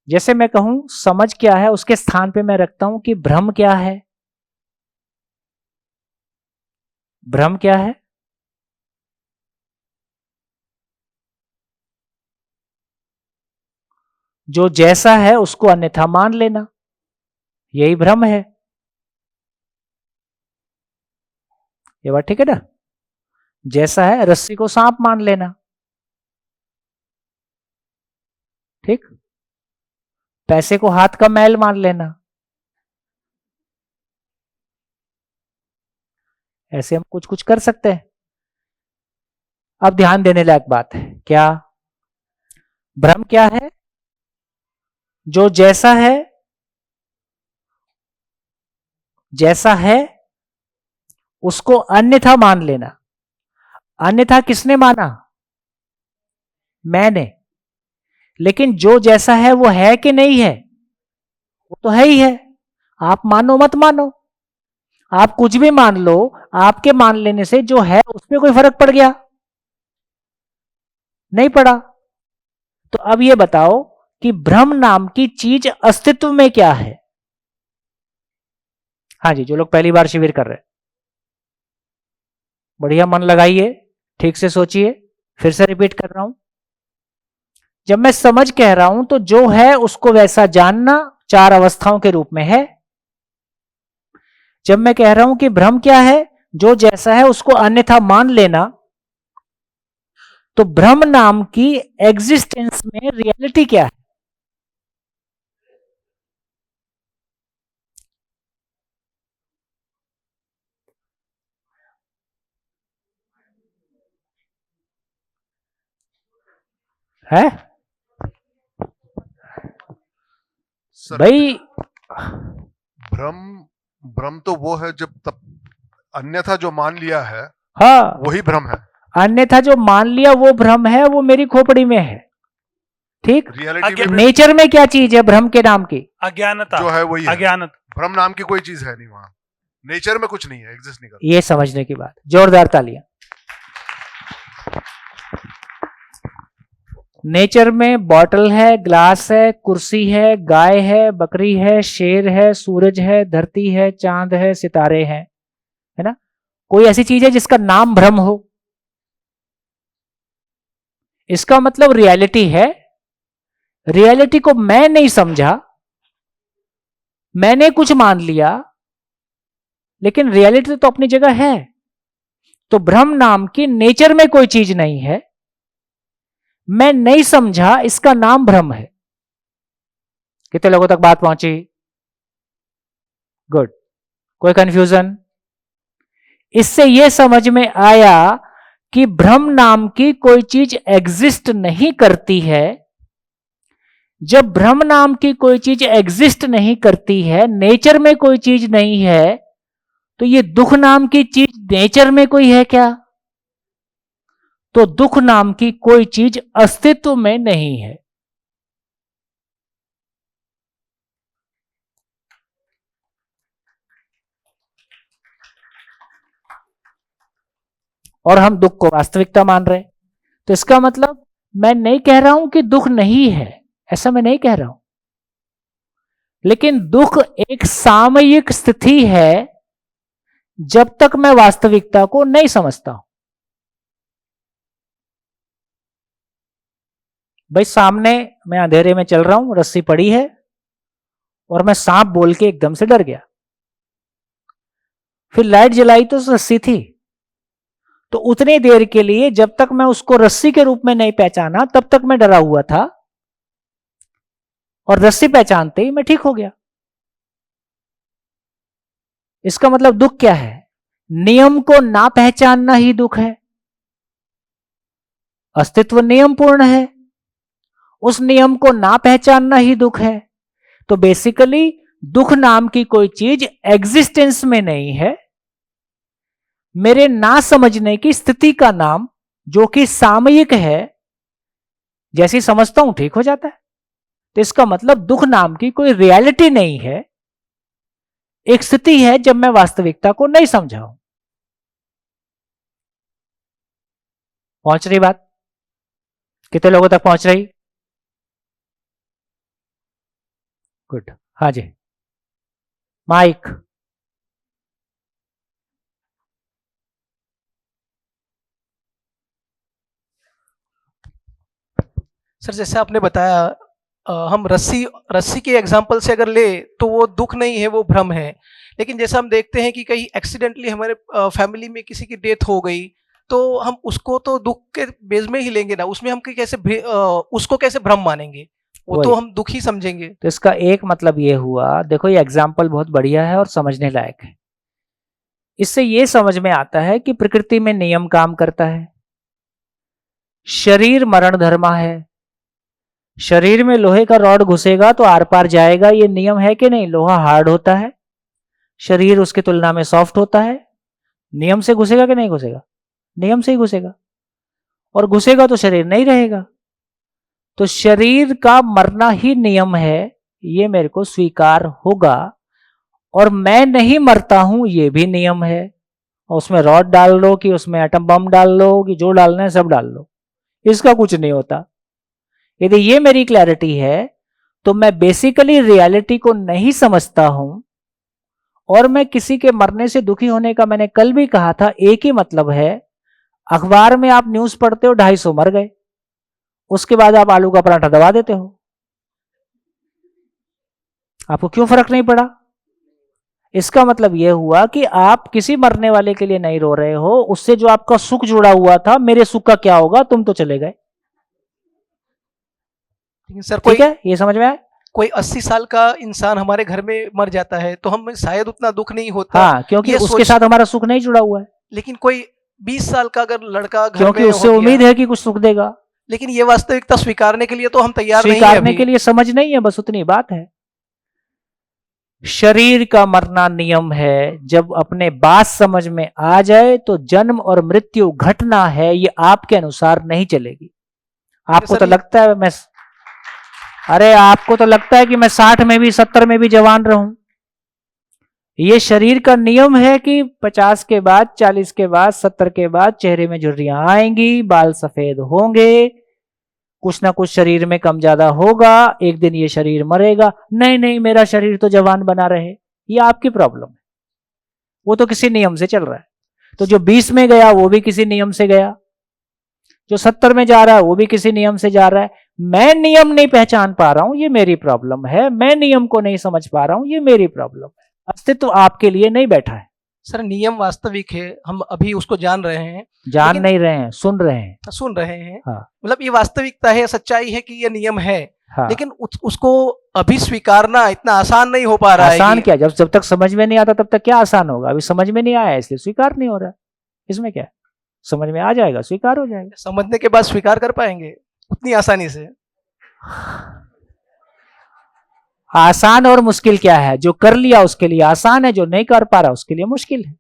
जैसे मैं कहूं समझ क्या है, उसके स्थान पे मैं रखता हूं कि भ्रम क्या है। भ्रम क्या है? जो जैसा है उसको अन्यथा मान लेना, यही भ्रम है। ये बात ठीक है ना? जैसा है, रस्सी को सांप मान लेना, ठीक? पैसे को हाथ का मैल मान लेना। ऐसे हम कुछ कुछ कर सकते हैं। अब ध्यान देने लायक बात है क्या? भ्रम क्या है? जो जैसा है, जैसा है उसको अन्यथा मान लेना। अन्यथा किसने माना? मैंने। लेकिन जो जैसा है वो है कि नहीं है? वो तो है ही है। आप मानो मत मानो, आप कुछ भी मान लो, आपके मान लेने से जो है उस पर कोई फर्क पड़ गया? नहीं पड़ा। तो अब ये बताओ कि भ्रम नाम की चीज अस्तित्व में क्या है? हाँ जी, जो लोग पहली बार शिविर कर रहे हैं, बढ़िया मन लगाइए, ठीक से सोचिए। फिर से रिपीट कर रहा हूं। जब मैं समझ कह रहा हूं तो जो है उसको वैसा जानना 4 अवस्थाओं के रूप में है। जब मैं कह रहा हूं कि भ्रम क्या है? जो जैसा है उसको अन्यथा मान लेना। तो भ्रम नाम की एग्जिस्टेंस में रियलिटी क्या है? सर, भाई भ्रम भ्रम तो वो है जब तब अन्यथा जो मान लिया है हाँ, वही भ्रम है। अन्यथा जो मान लिया वो भ्रम है, वो मेरी खोपड़ी में है, ठीक? रियलिटी में नेचर में क्या चीज है भ्रम के नाम की? अज्ञानता जो है वही है। अज्ञानता। भ्रम नाम की कोई चीज है नहीं वहां। नेचर में कुछ नहीं है, एग्जिस्ट नहीं करता। ये समझने की बात। जोरदार तालियां। नेचर में बॉटल है, ग्लास है, कुर्सी है, गाय है, बकरी है, शेर है, सूरज है, धरती है, चांद है, सितारे हैं, है ना? कोई ऐसी चीज है जिसका नाम भ्रम हो? इसका मतलब रियलिटी है। रियलिटी को मैं नहीं समझा, मैंने कुछ मान लिया, लेकिन रियलिटी तो अपनी जगह है। तो भ्रम नाम की नेचर में कोई चीज नहीं है, मैं नहीं समझा, इसका नाम भ्रम है। कितने लोगों तक बात पहुंची? गुड। कोई कंफ्यूजन? इससे यह समझ में आया कि भ्रम नाम की कोई चीज एग्जिस्ट नहीं करती है। जब भ्रम नाम की कोई चीज एग्जिस्ट नहीं करती है, नेचर में कोई चीज नहीं है, तो ये दुख नाम की चीज नेचर में कोई है क्या? तो दुख नाम की कोई चीज अस्तित्व में नहीं है। और हम दुख को वास्तविकता मान रहे हैं। तो इसका मतलब मैं नहीं कह रहा हूं कि दुख नहीं है, ऐसा मैं नहीं कह रहा हूं, लेकिन दुख एक सामयिक स्थिति है जब तक मैं वास्तविकता को नहीं समझता हूं। भाई सामने मैं अंधेरे में चल रहा हूं, रस्सी पड़ी है और मैं सांप बोल के एकदम से डर गया, फिर लाइट जलाई तो रस्सी थी। तो उतनी देर के लिए जब तक मैं उसको रस्सी के रूप में नहीं पहचाना तब तक मैं डरा हुआ था, और रस्सी पहचानते ही मैं ठीक हो गया। इसका मतलब दुख क्या है? नियम को ना पहचानना ही दुख है। अस्तित्व नियम पूर्ण है, उस नियम को ना पहचानना ही दुख है। तो बेसिकली दुख नाम की कोई चीज एग्जिस्टेंस में नहीं है। मेरे ना समझने की स्थिति का नाम, जो कि सामयिक है, जैसे समझता हूं ठीक हो जाता है। तो इसका मतलब दुख नाम की कोई रियलिटी नहीं है, एक स्थिति है जब मैं वास्तविकता को नहीं समझा हूं। पहुंच रही बात? कितने लोगों तक पहुंच रही? गुड। हाँ जी, माइक। सर जैसे आपने बताया हम रस्सी रस्सी के एग्जाम्पल से अगर ले तो वो दुख नहीं है, वो भ्रम है। लेकिन जैसा हम देखते हैं कि कहीं एक्सीडेंटली हमारे फैमिली में किसी की डेथ हो गई तो हम उसको तो दुख के बेस में ही लेंगे ना, उसमें हम कैसे उसको कैसे भ्रम मानेंगे? वो तो हम दुख ही समझेंगे। तो इसका एक मतलब ये हुआ, देखो ये एग्जाम्पल बहुत बढ़िया है और समझने लायक है। इससे ये समझ में आता है कि प्रकृति में नियम काम करता है। शरीर मरण धर्मा है, शरीर में लोहे का रॉड घुसेगा तो आर पार जाएगा, ये नियम है कि नहीं? लोहा हार्ड होता है, शरीर उसकी तुलना में सॉफ्ट होता है। नियम से घुसेगा कि नहीं घुसेगा? नियम से ही घुसेगा, और घुसेगा तो शरीर नहीं रहेगा। तो शरीर का मरना ही नियम है, ये मेरे को स्वीकार होगा। और मैं नहीं मरता हूं, ये भी नियम है। और उसमें रॉड डाल लो कि उसमें एटम बम डाल लो कि जो डालना है सब डाल लो, इसका कुछ नहीं होता। यदि ये मेरी क्लैरिटी है तो मैं बेसिकली रियलिटी को नहीं समझता हूं, और मैं किसी के मरने से दुखी होने का, मैंने कल भी कहा था, एक ही मतलब है। अखबार में आप न्यूज पढ़ते हो 250 मर गए, उसके बाद आप आलू का पराठा दबा देते हो, आपको क्यों फर्क नहीं पड़ा? इसका मतलब यह हुआ कि आप किसी मरने वाले के लिए नहीं रो रहे हो, उससे जो आपका सुख जुड़ा हुआ था, मेरे सुख का क्या होगा, तुम तो चले गए। सर ठीक है, ये समझ में आया? कोई 80 साल का इंसान हमारे घर में मर जाता है तो हम शायद उतना दुख नहीं होता। हाँ, क्योंकि उसके साथ हमारा सुख नहीं जुड़ा हुआ है। लेकिन कोई 20 साल का अगर लड़का घर क्योंकि में उससे उम्मीद है कि कुछ सुख देगा, लेकिन ये वास्तविकता स्वीकारने के लिए तो हम तैयार नहीं है। स्वीकारने के लिए समझ नहीं है, बस उतनी बात है। शरीर का मरना नियम है, जब अपने बात समझ में आ जाए तो जन्म और मृत्यु घटना है, ये आपके अनुसार नहीं चलेगी। आपको तो लगता है मैं, अरे आपको तो लगता है कि मैं 60 में भी 70 में भी जवान रहूं। ये शरीर का नियम है कि 50 के बाद, 40 के बाद, 70 के बाद चेहरे में झुर्रियां आएंगी, बाल सफेद होंगे, कुछ ना कुछ शरीर में कम ज्यादा होगा, एक दिन ये शरीर मरेगा। नहीं नहीं, मेरा शरीर तो जवान बना रहे, ये आपकी प्रॉब्लम है। वो तो किसी नियम से चल रहा है। तो जो 20 में गया वो भी किसी नियम से गया, जो 70 में जा रहा है वो भी किसी नियम से जा रहा है। मैं नियम नहीं पहचान पा रहा हूं, ये मेरी प्रॉब्लम है। मैं नियम को नहीं समझ पा रहा हूं, ये मेरी प्रॉब्लम है। अस्तित्व आपके लिए नहीं बैठा है। सर नियम वास्तविक है, हम अभी उसको जान रहे हैं, जान नहीं रहे हैं, सुन रहे हैं। सुन रहे हैं। हाँ। मतलब ये वास्तविकता है, सच्चाई है कि ये नियम है। हाँ। लेकिन उसको अभी स्वीकारना इतना आसान नहीं हो पा रहा है। आसान क्या, जब तक समझ में नहीं आता तब तक क्या आसान होगा? अभी समझ में नहीं आया इसलिए स्वीकार नहीं हो रहा है, इसमें क्या? समझ में आ जाएगा, स्वीकार हो जाएगा। समझने के बाद स्वीकार कर पाएंगे उतनी आसानी से? आसान और मुश्किल क्या है? जो कर लिया उसके लिए आसान है, जो नहीं कर पा रहा उसके लिए मुश्किल है।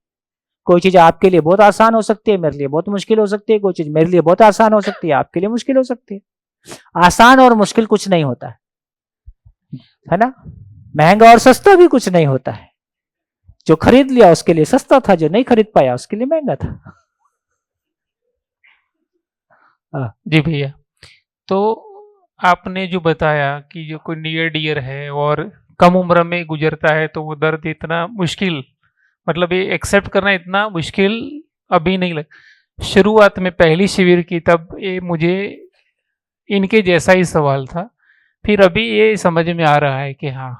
कोई चीज आपके लिए बहुत आसान हो सकती है, मेरे लिए बहुत मुश्किल हो सकती है। कोई चीज मेरे लिए बहुत आसान हो सकती है, आपके लिए मुश्किल हो सकती है। आसान और मुश्किल कुछ नहीं होता है ना। महंगा और सस्ता भी कुछ नहीं होता है। जो खरीद लिया उसके लिए सस्ता था, जो नहीं खरीद पाया उसके लिए महंगा था। जी भैया, तो आपने जो बताया कि जो कोई नियर डियर है और कम उम्र में गुजरता है तो वो दर्द इतना मुश्किल, मतलब ये एक्सेप्ट करना इतना मुश्किल अभी नहीं लग। शुरुआत में पहली शिविर की तब ये मुझे इनके जैसा ही सवाल था, फिर अभी ये समझ में आ रहा है कि हाँ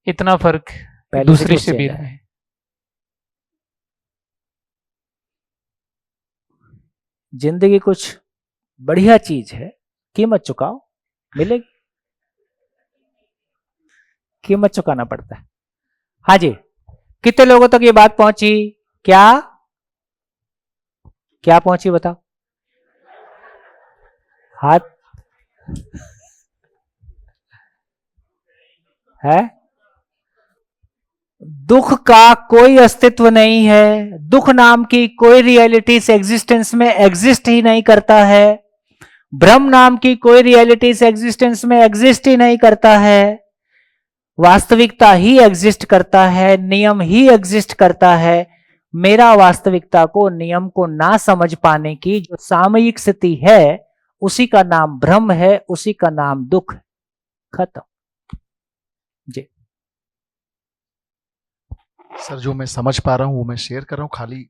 इतना फर्क पहले से दूसरी कुछ शिविर चेंज है। में। जिंदगी कुछ बढ़िया चीज है, कीमत चुकाओ, मिलेगी। कीमत चुकाना पड़ता है। हाँ जी, कितने लोगों तक ये बात पहुंची? क्या क्या पहुंची बताओ? हाथ है। दुख का कोई अस्तित्व नहीं है। दुख नाम की कोई रियलिटी इस एग्जिस्टेंस में एग्जिस्ट ही नहीं करता है। भ्रम नाम की कोई रियलिटी इस एग्जिस्टेंस में एग्जिस्ट ही नहीं करता है। वास्तविकता ही एग्जिस्ट करता है, नियम ही एग्जिस्ट करता है। मेरा वास्तविकता को, नियम को ना समझ पाने की जो सामयिक स्थिति है, उसी का नाम भ्रम है, उसी का नाम दुख है। खत्म। जी सर, जो मैं समझ पा रहा हूँ वो मैं शेयर कर रहा हूँ, खाली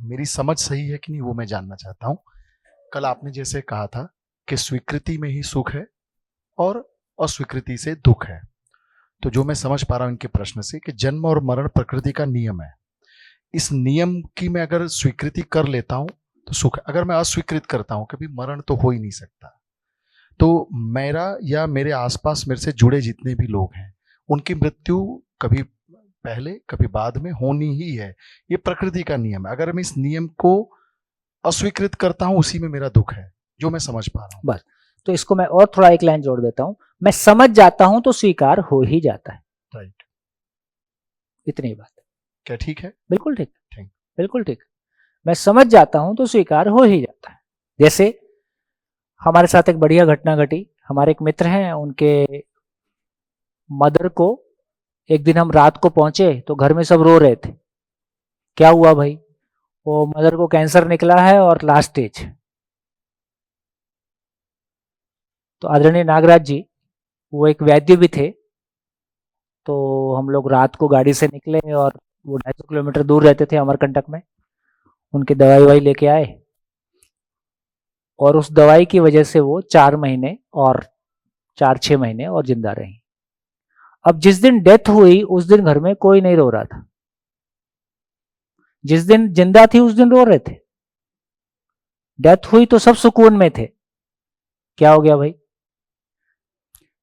मेरी समझ सही है कि नहीं वो मैं जानना चाहता हूँ। कल आपने जैसे कहा था कि स्वीकृति में ही सुख है और अस्वीकृति से दुख है, तो जो मैं समझ पा रहा हूँ इनके प्रश्न से कि जन्म और मरण प्रकृति का नियम है। इस नियम की मैं अगर स्वीकृति कर लेता हूँ तो सुख है, अगर मैं अस्वीकृत करता हूँ कभी मरण तो हो ही नहीं सकता, तो मेरा या मेरे आसपास मेरे से जुड़े जितने भी लोग हैं उनकी मृत्यु कभी पहले कभी बाद में होनी ही है। ये प्रकृति का नियम है। अगर मैं इस नियम को अस्वीकृत करता हूं उसी में मेरा दुख है, जो मैं समझ पा रहा हूं। बस, तो इसको मैं और थोड़ा एक लाइन जोड़ देता हूं। मैं समझ जाता हूं तो स्वीकार हो ही जाता है। राइट, इतनी बात। क्या ठीक है? बिल्कुल ठीक, ठीक। बिल्कुल ठीक। मैं समझ जाता हूं तो स्वीकार हो ही जाता है। जैसे हमारे साथ एक बढ़िया घटना घटी। हमारे एक मित्र हैं, उनके मदर को एक दिन हम रात को पहुंचे तो घर में सब रो रहे थे। क्या हुआ भाई? वो मदर को कैंसर निकला है और लास्ट स्टेज। तो आदरणीय नागराज जी, वो एक वैद्य भी थे, तो हम लोग रात को गाड़ी से निकले और वो 250 किलोमीटर दूर रहते थे अमरकंटक में। उनकी दवाई वाई लेके आए और उस दवाई की वजह से वो 4 महीने और 4-6 महीने और जिंदा रही। अब जिस दिन डेथ हुई उस दिन घर में कोई नहीं रो रहा था। जिस दिन जिंदा थी उस दिन रो रहे थे। डेथ हुई तो सब सुकून में थे। क्या हो गया भाई?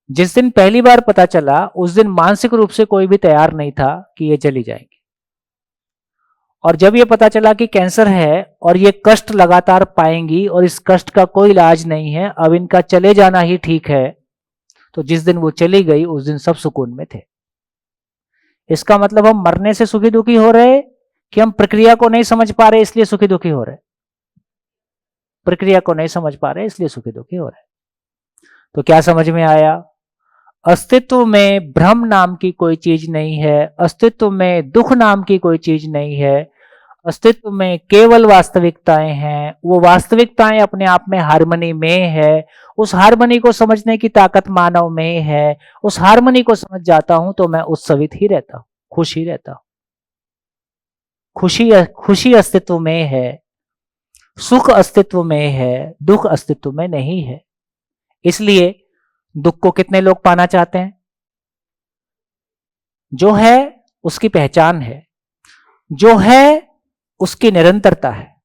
जिस दिन पहली बार पता चला उस दिन मानसिक रूप से कोई भी तैयार नहीं था कि ये चली जाएंगी। और जब ये पता चला कि कैंसर है और ये कष्ट लगातार पाएंगी और इस कष्ट का कोई इलाज नहीं है, अब इनका चले जाना ही ठीक है, तो जिस दिन वो चली गई उस दिन सब सुकून में थे। इसका मतलब हम मरने से सुखी दुखी हो रहे कि हम प्रक्रिया को नहीं समझ पा रहे इसलिए सुखी दुखी हो रहे? प्रक्रिया को नहीं समझ पा रहे इसलिए सुखी दुखी हो रहे। तो क्या समझ में आया? अस्तित्व में भ्रम नाम की कोई चीज नहीं है, अस्तित्व में दुख नाम की कोई चीज नहीं है, अस्तित्व में केवल वास्तविकताएं हैं। वो वास्तविकताएं अपने आप में हार्मनी में है। उस हार्मनी को समझने की ताकत मानव में है। उस हार्मनी को समझ जाता हूं तो मैं उत्सवित ही रहता हूं, खुश ही रहता हूं। खुशी अस्तित्व में है, सुख अस्तित्व में है, दुख अस्तित्व में नहीं है। इसलिए दुख को कितने लोग पाना चाहते हैं? जो है उसकी पहचान है, जो है उसकी निरंतरता है,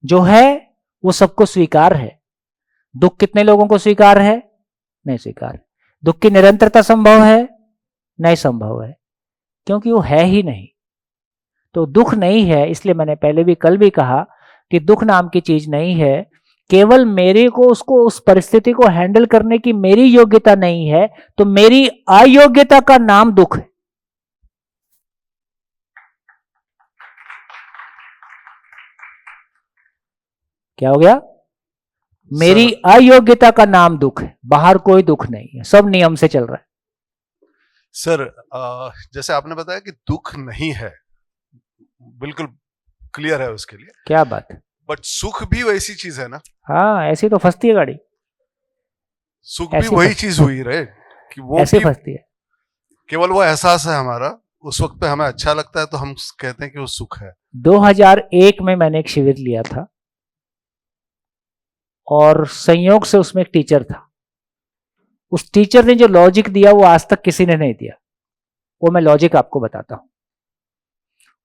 जो है वो सबको स्वीकार है। दुख कितने लोगों को स्वीकार है? नहीं स्वीकार। दुख की निरंतरता संभव है? नहीं संभव है, क्योंकि वो है ही नहीं। तो दुख नहीं है, इसलिए मैंने पहले भी कल भी कहा कि दुख नाम की चीज नहीं है। केवल मेरे को उसको उस परिस्थिति को हैंडल करने की मेरी योग्यता नहीं है, तो मेरी अयोग्यता का नाम दुख है। क्या हो गया? मेरी अयोग्यता का नाम दुख है, बाहर कोई दुख नहीं है, सब नियम से चल रहा है। सर जैसे आपने बताया कि दुख नहीं है, बिल्कुल क्लियर है उसके लिए, क्या बात है। बट सुख भी वैसी चीज है ना? हाँ, ऐसी तो फंसती है गाड़ी, सुख भी ऐसी वही फंसती चीज हुई रहे कि वो ऐसे भी फंसती है। केवल वो एहसास है हमारा, उस वक्त पे हमें अच्छा लगता है तो हम कहते हैं कि वो सुख है। 2001 में मैंने एक शिविर लिया था और संयोग से उसमें एक टीचर था। उस टीचर ने जो लॉजिक दिया वो आज तक किसी ने नहीं दिया। वो मैं लॉजिक आपको बताता हूं।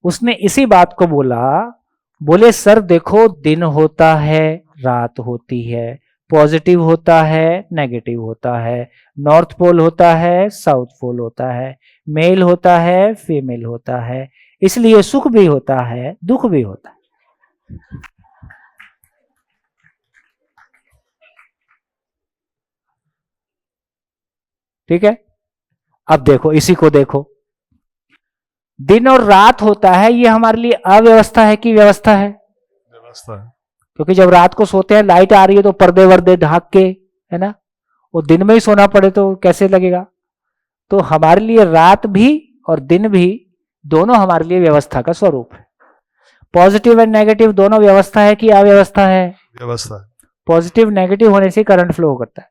उसने इसी बात को बोले सर देखो, दिन होता है, रात होती है, पॉजिटिव होता है, नेगेटिव होता है, नॉर्थ पोल होता है, साउथ पोल होता है, मेल होता है, फीमेल होता है, इसलिए सुख भी होता है, दुख भी होता है। ठीक है, अब देखो, इसी को देखो, दिन और रात होता है, ये हमारे लिए अव्यवस्था है कि व्यवस्था है? व्यवस्था है। क्योंकि जब रात को सोते हैं, लाइट आ रही है तो पर्दे वर्दे ढाक के, है ना, वो दिन में ही सोना पड़े तो कैसे लगेगा? तो हमारे लिए रात भी और दिन भी दोनों हमारे लिए व्यवस्था का स्वरूप है। पॉजिटिव एंड नेगेटिव दोनों व्यवस्था है कि अव्यवस्था है? व्यवस्था है। पॉजिटिव नेगेटिव होने से करंट फ्लो करता है।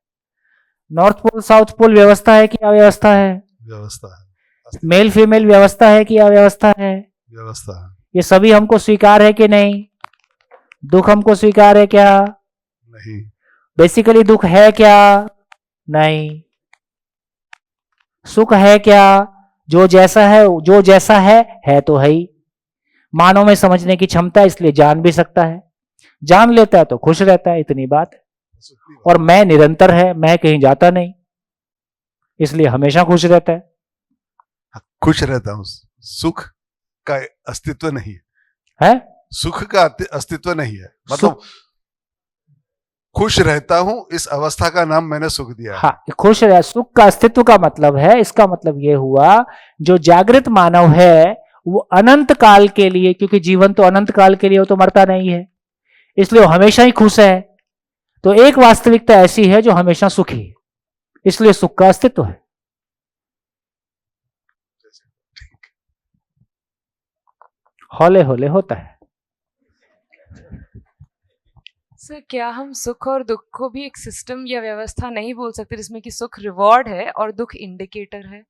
नॉर्थ पोल साउथ पोल व्यवस्था है कि अव्यवस्था है? व्यवस्था है। मेल फीमेल व्यवस्था है कि अव्यवस्था है? व्यवस्था है। ये सभी हमको स्वीकार है कि नहीं? दुख हमको स्वीकार है क्या? नहीं। बेसिकली दुख है क्या? नहीं। सुख है क्या? जो जैसा है तो है ही। मानव में समझने की क्षमता, इसलिए जान भी सकता है, जान लेता है तो खुश रहता है, इतनी बात है। और मैं निरंतर है, मैं कहीं जाता नहीं, इसलिए हमेशा खुश रहता है। खुश रहता हूं, सुख का अस्तित्व नहीं है? सुख का अस्तित्व नहीं है, मतलब खुश रहता हूं, इस अवस्था का नाम मैंने सुख दिया है। हाँ, खुश रह, सुख का अस्तित्व का मतलब है, इसका मतलब ये हुआ जो जागृत मानव है वो अनंत काल के लिए, क्योंकि जीवन तो अनंत काल के लिए, वो तो मरता नहीं है, इसलिए वो हमेशा ही खुश है। तो एक वास्तविकता ऐसी है जो हमेशा सुखी है, इसलिए सुख का अस्तित्व है। हौले हौले होता है। सर क्या हम सुख और दुख को भी एक सिस्टम या व्यवस्था नहीं बोल सकते जिसमें कि सुख रिवॉर्ड है और दुख इंडिकेटर है?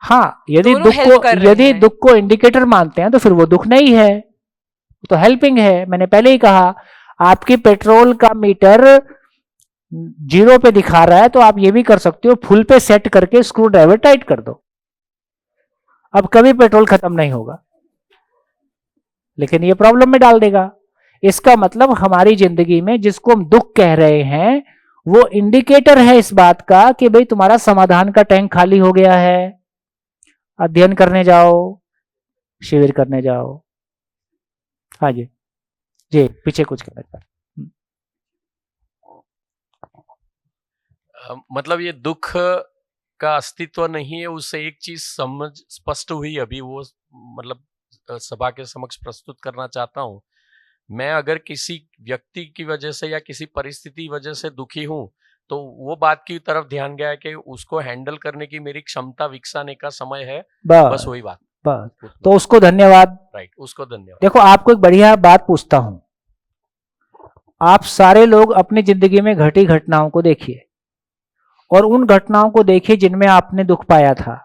हाँ, यदि दोनों help कर रहे हैं। दुख को इंडिकेटर मानते हैं तो फिर वो दुख नहीं है, तो हेल्पिंग है। मैंने पहले ही कहा, आपकी पेट्रोल का मीटर 0 पे दिखा रहा है तो आप ये भी कर सकते हो, फुल पे सेट करके स्क्रू ड्राइवर टाइट कर दो, अब कभी पेट्रोल खत्म नहीं होगा, लेकिन ये प्रॉब्लम में डाल देगा। इसका मतलब हमारी जिंदगी में जिसको हम दुख कह रहे हैं वो इंडिकेटर है इस बात का कि भाई तुम्हारा समाधान का टैंक खाली हो गया है, अध्ययन करने जाओ, शिविर करने जाओ। हाँ जी, जी पीछे कुछ कहना चाहते। मतलब ये दुख का अस्तित्व नहीं है, उससे एक चीज समझ स्पष्ट हुई अभी, वो मतलब सभा के समक्ष प्रस्तुत करना चाहता हूँ। मैं अगर किसी व्यक्ति की वजह से या किसी परिस्थिति वजह से दुखी हूँ तो वो बात की तरफ ध्यान गया कि उसको हैंडल करने की मेरी क्षमता विकसाने का समय है, बस वही बात। बस, तो उसको धन्यवाद। राइट, उसको धन्यवाद। देखो, आपको एक बढ़िया बात पूछता हूं, आप सारे लोग अपनी जिंदगी में घटी घटनाओं को देखिए और उन घटनाओं को देखिए जिनमें आपने दुख पाया था।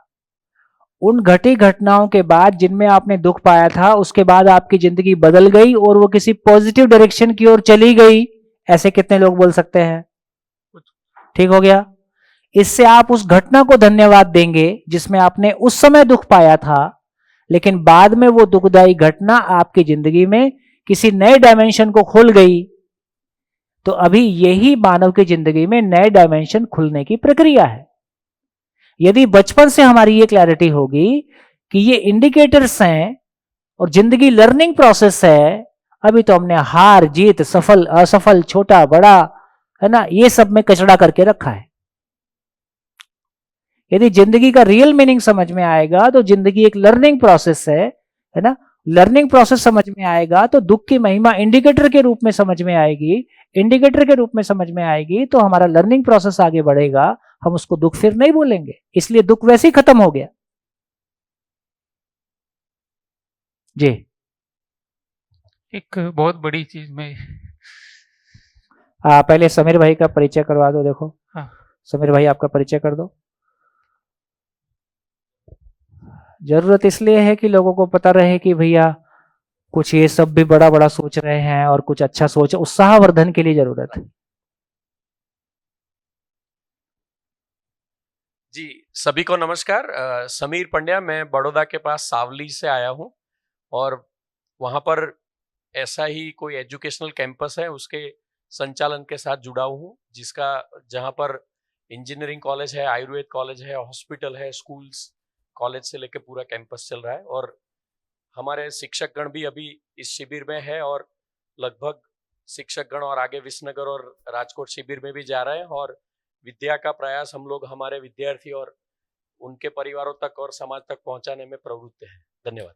उन घटी घटनाओं के बाद जिनमें आपने दुख पाया था, उसके बाद आपकी जिंदगी बदल गई और वो किसी पॉजिटिव डायरेक्शन की ओर चली गई, ऐसे कितने लोग बोल सकते हैं? ठीक हो गया। इससे आप उस घटना को धन्यवाद देंगे जिसमें आपने उस समय दुख पाया था, लेकिन बाद में वो दुखदायी घटना आपकी जिंदगी में किसी नए डायमेंशन को खोल गई। तो अभी यही मानव की जिंदगी में नए डायमेंशन खुलने की प्रक्रिया है। यदि बचपन से हमारी ये क्लैरिटी होगी कि ये इंडिकेटर्स हैं और जिंदगी लर्निंग प्रोसेस है, अभी तो हमने हार जीत, सफल असफल, छोटा बड़ा, है ना, ये सब में कचड़ा करके रखा है। यदि जिंदगी का रियल मीनिंग समझ में आएगा तो जिंदगी एक लर्निंग प्रोसेस है ना, लर्निंग प्रोसेस समझ में आएगा तो दुख की महिमा इंडिकेटर के रूप में समझ में आएगी, इंडिकेटर के रूप में समझ में आएगी तो हमारा लर्निंग प्रोसेस आगे बढ़ेगा, हम उसको दुख फिर नहीं बोलेंगे, इसलिए दुख वैसे ही खत्म हो गया। जी एक बहुत बड़ी चीज में पहले समीर भाई का परिचय करवा दो। देखो हाँ। समीर भाई आपका परिचय कर दो। जरूरत इसलिए है कि लोगों को पता रहे कि भैया कुछ ये सब भी बड़ा बड़ा सोच रहे हैं और कुछ अच्छा सोच, उत्साहवर्धन के लिए जरूरत है। जी सभी को नमस्कार। समीर पंड्या, मैं बड़ौदा के पास सावली से आया हूँ और वहाँ पर ऐसा ही कोई एजुकेशनल कैंपस है, उसके संचालन के साथ जुड़ा हूँ, जहाँ पर इंजीनियरिंग कॉलेज है, आयुर्वेद कॉलेज है, हॉस्पिटल है, स्कूल्स, कॉलेज से लेकर पूरा कैंपस चल रहा है। और हमारे शिक्षकगण भी अभी इस शिविर में है और लगभग शिक्षकगण और आगे विसनगर और राजकोट शिविर में भी जा रहे हैं और विद्या का प्रयास हम लोग हमारे विद्यार्थी और उनके परिवारों तक और समाज तक पहुंचाने में प्रवृत्त हैं। धन्यवाद।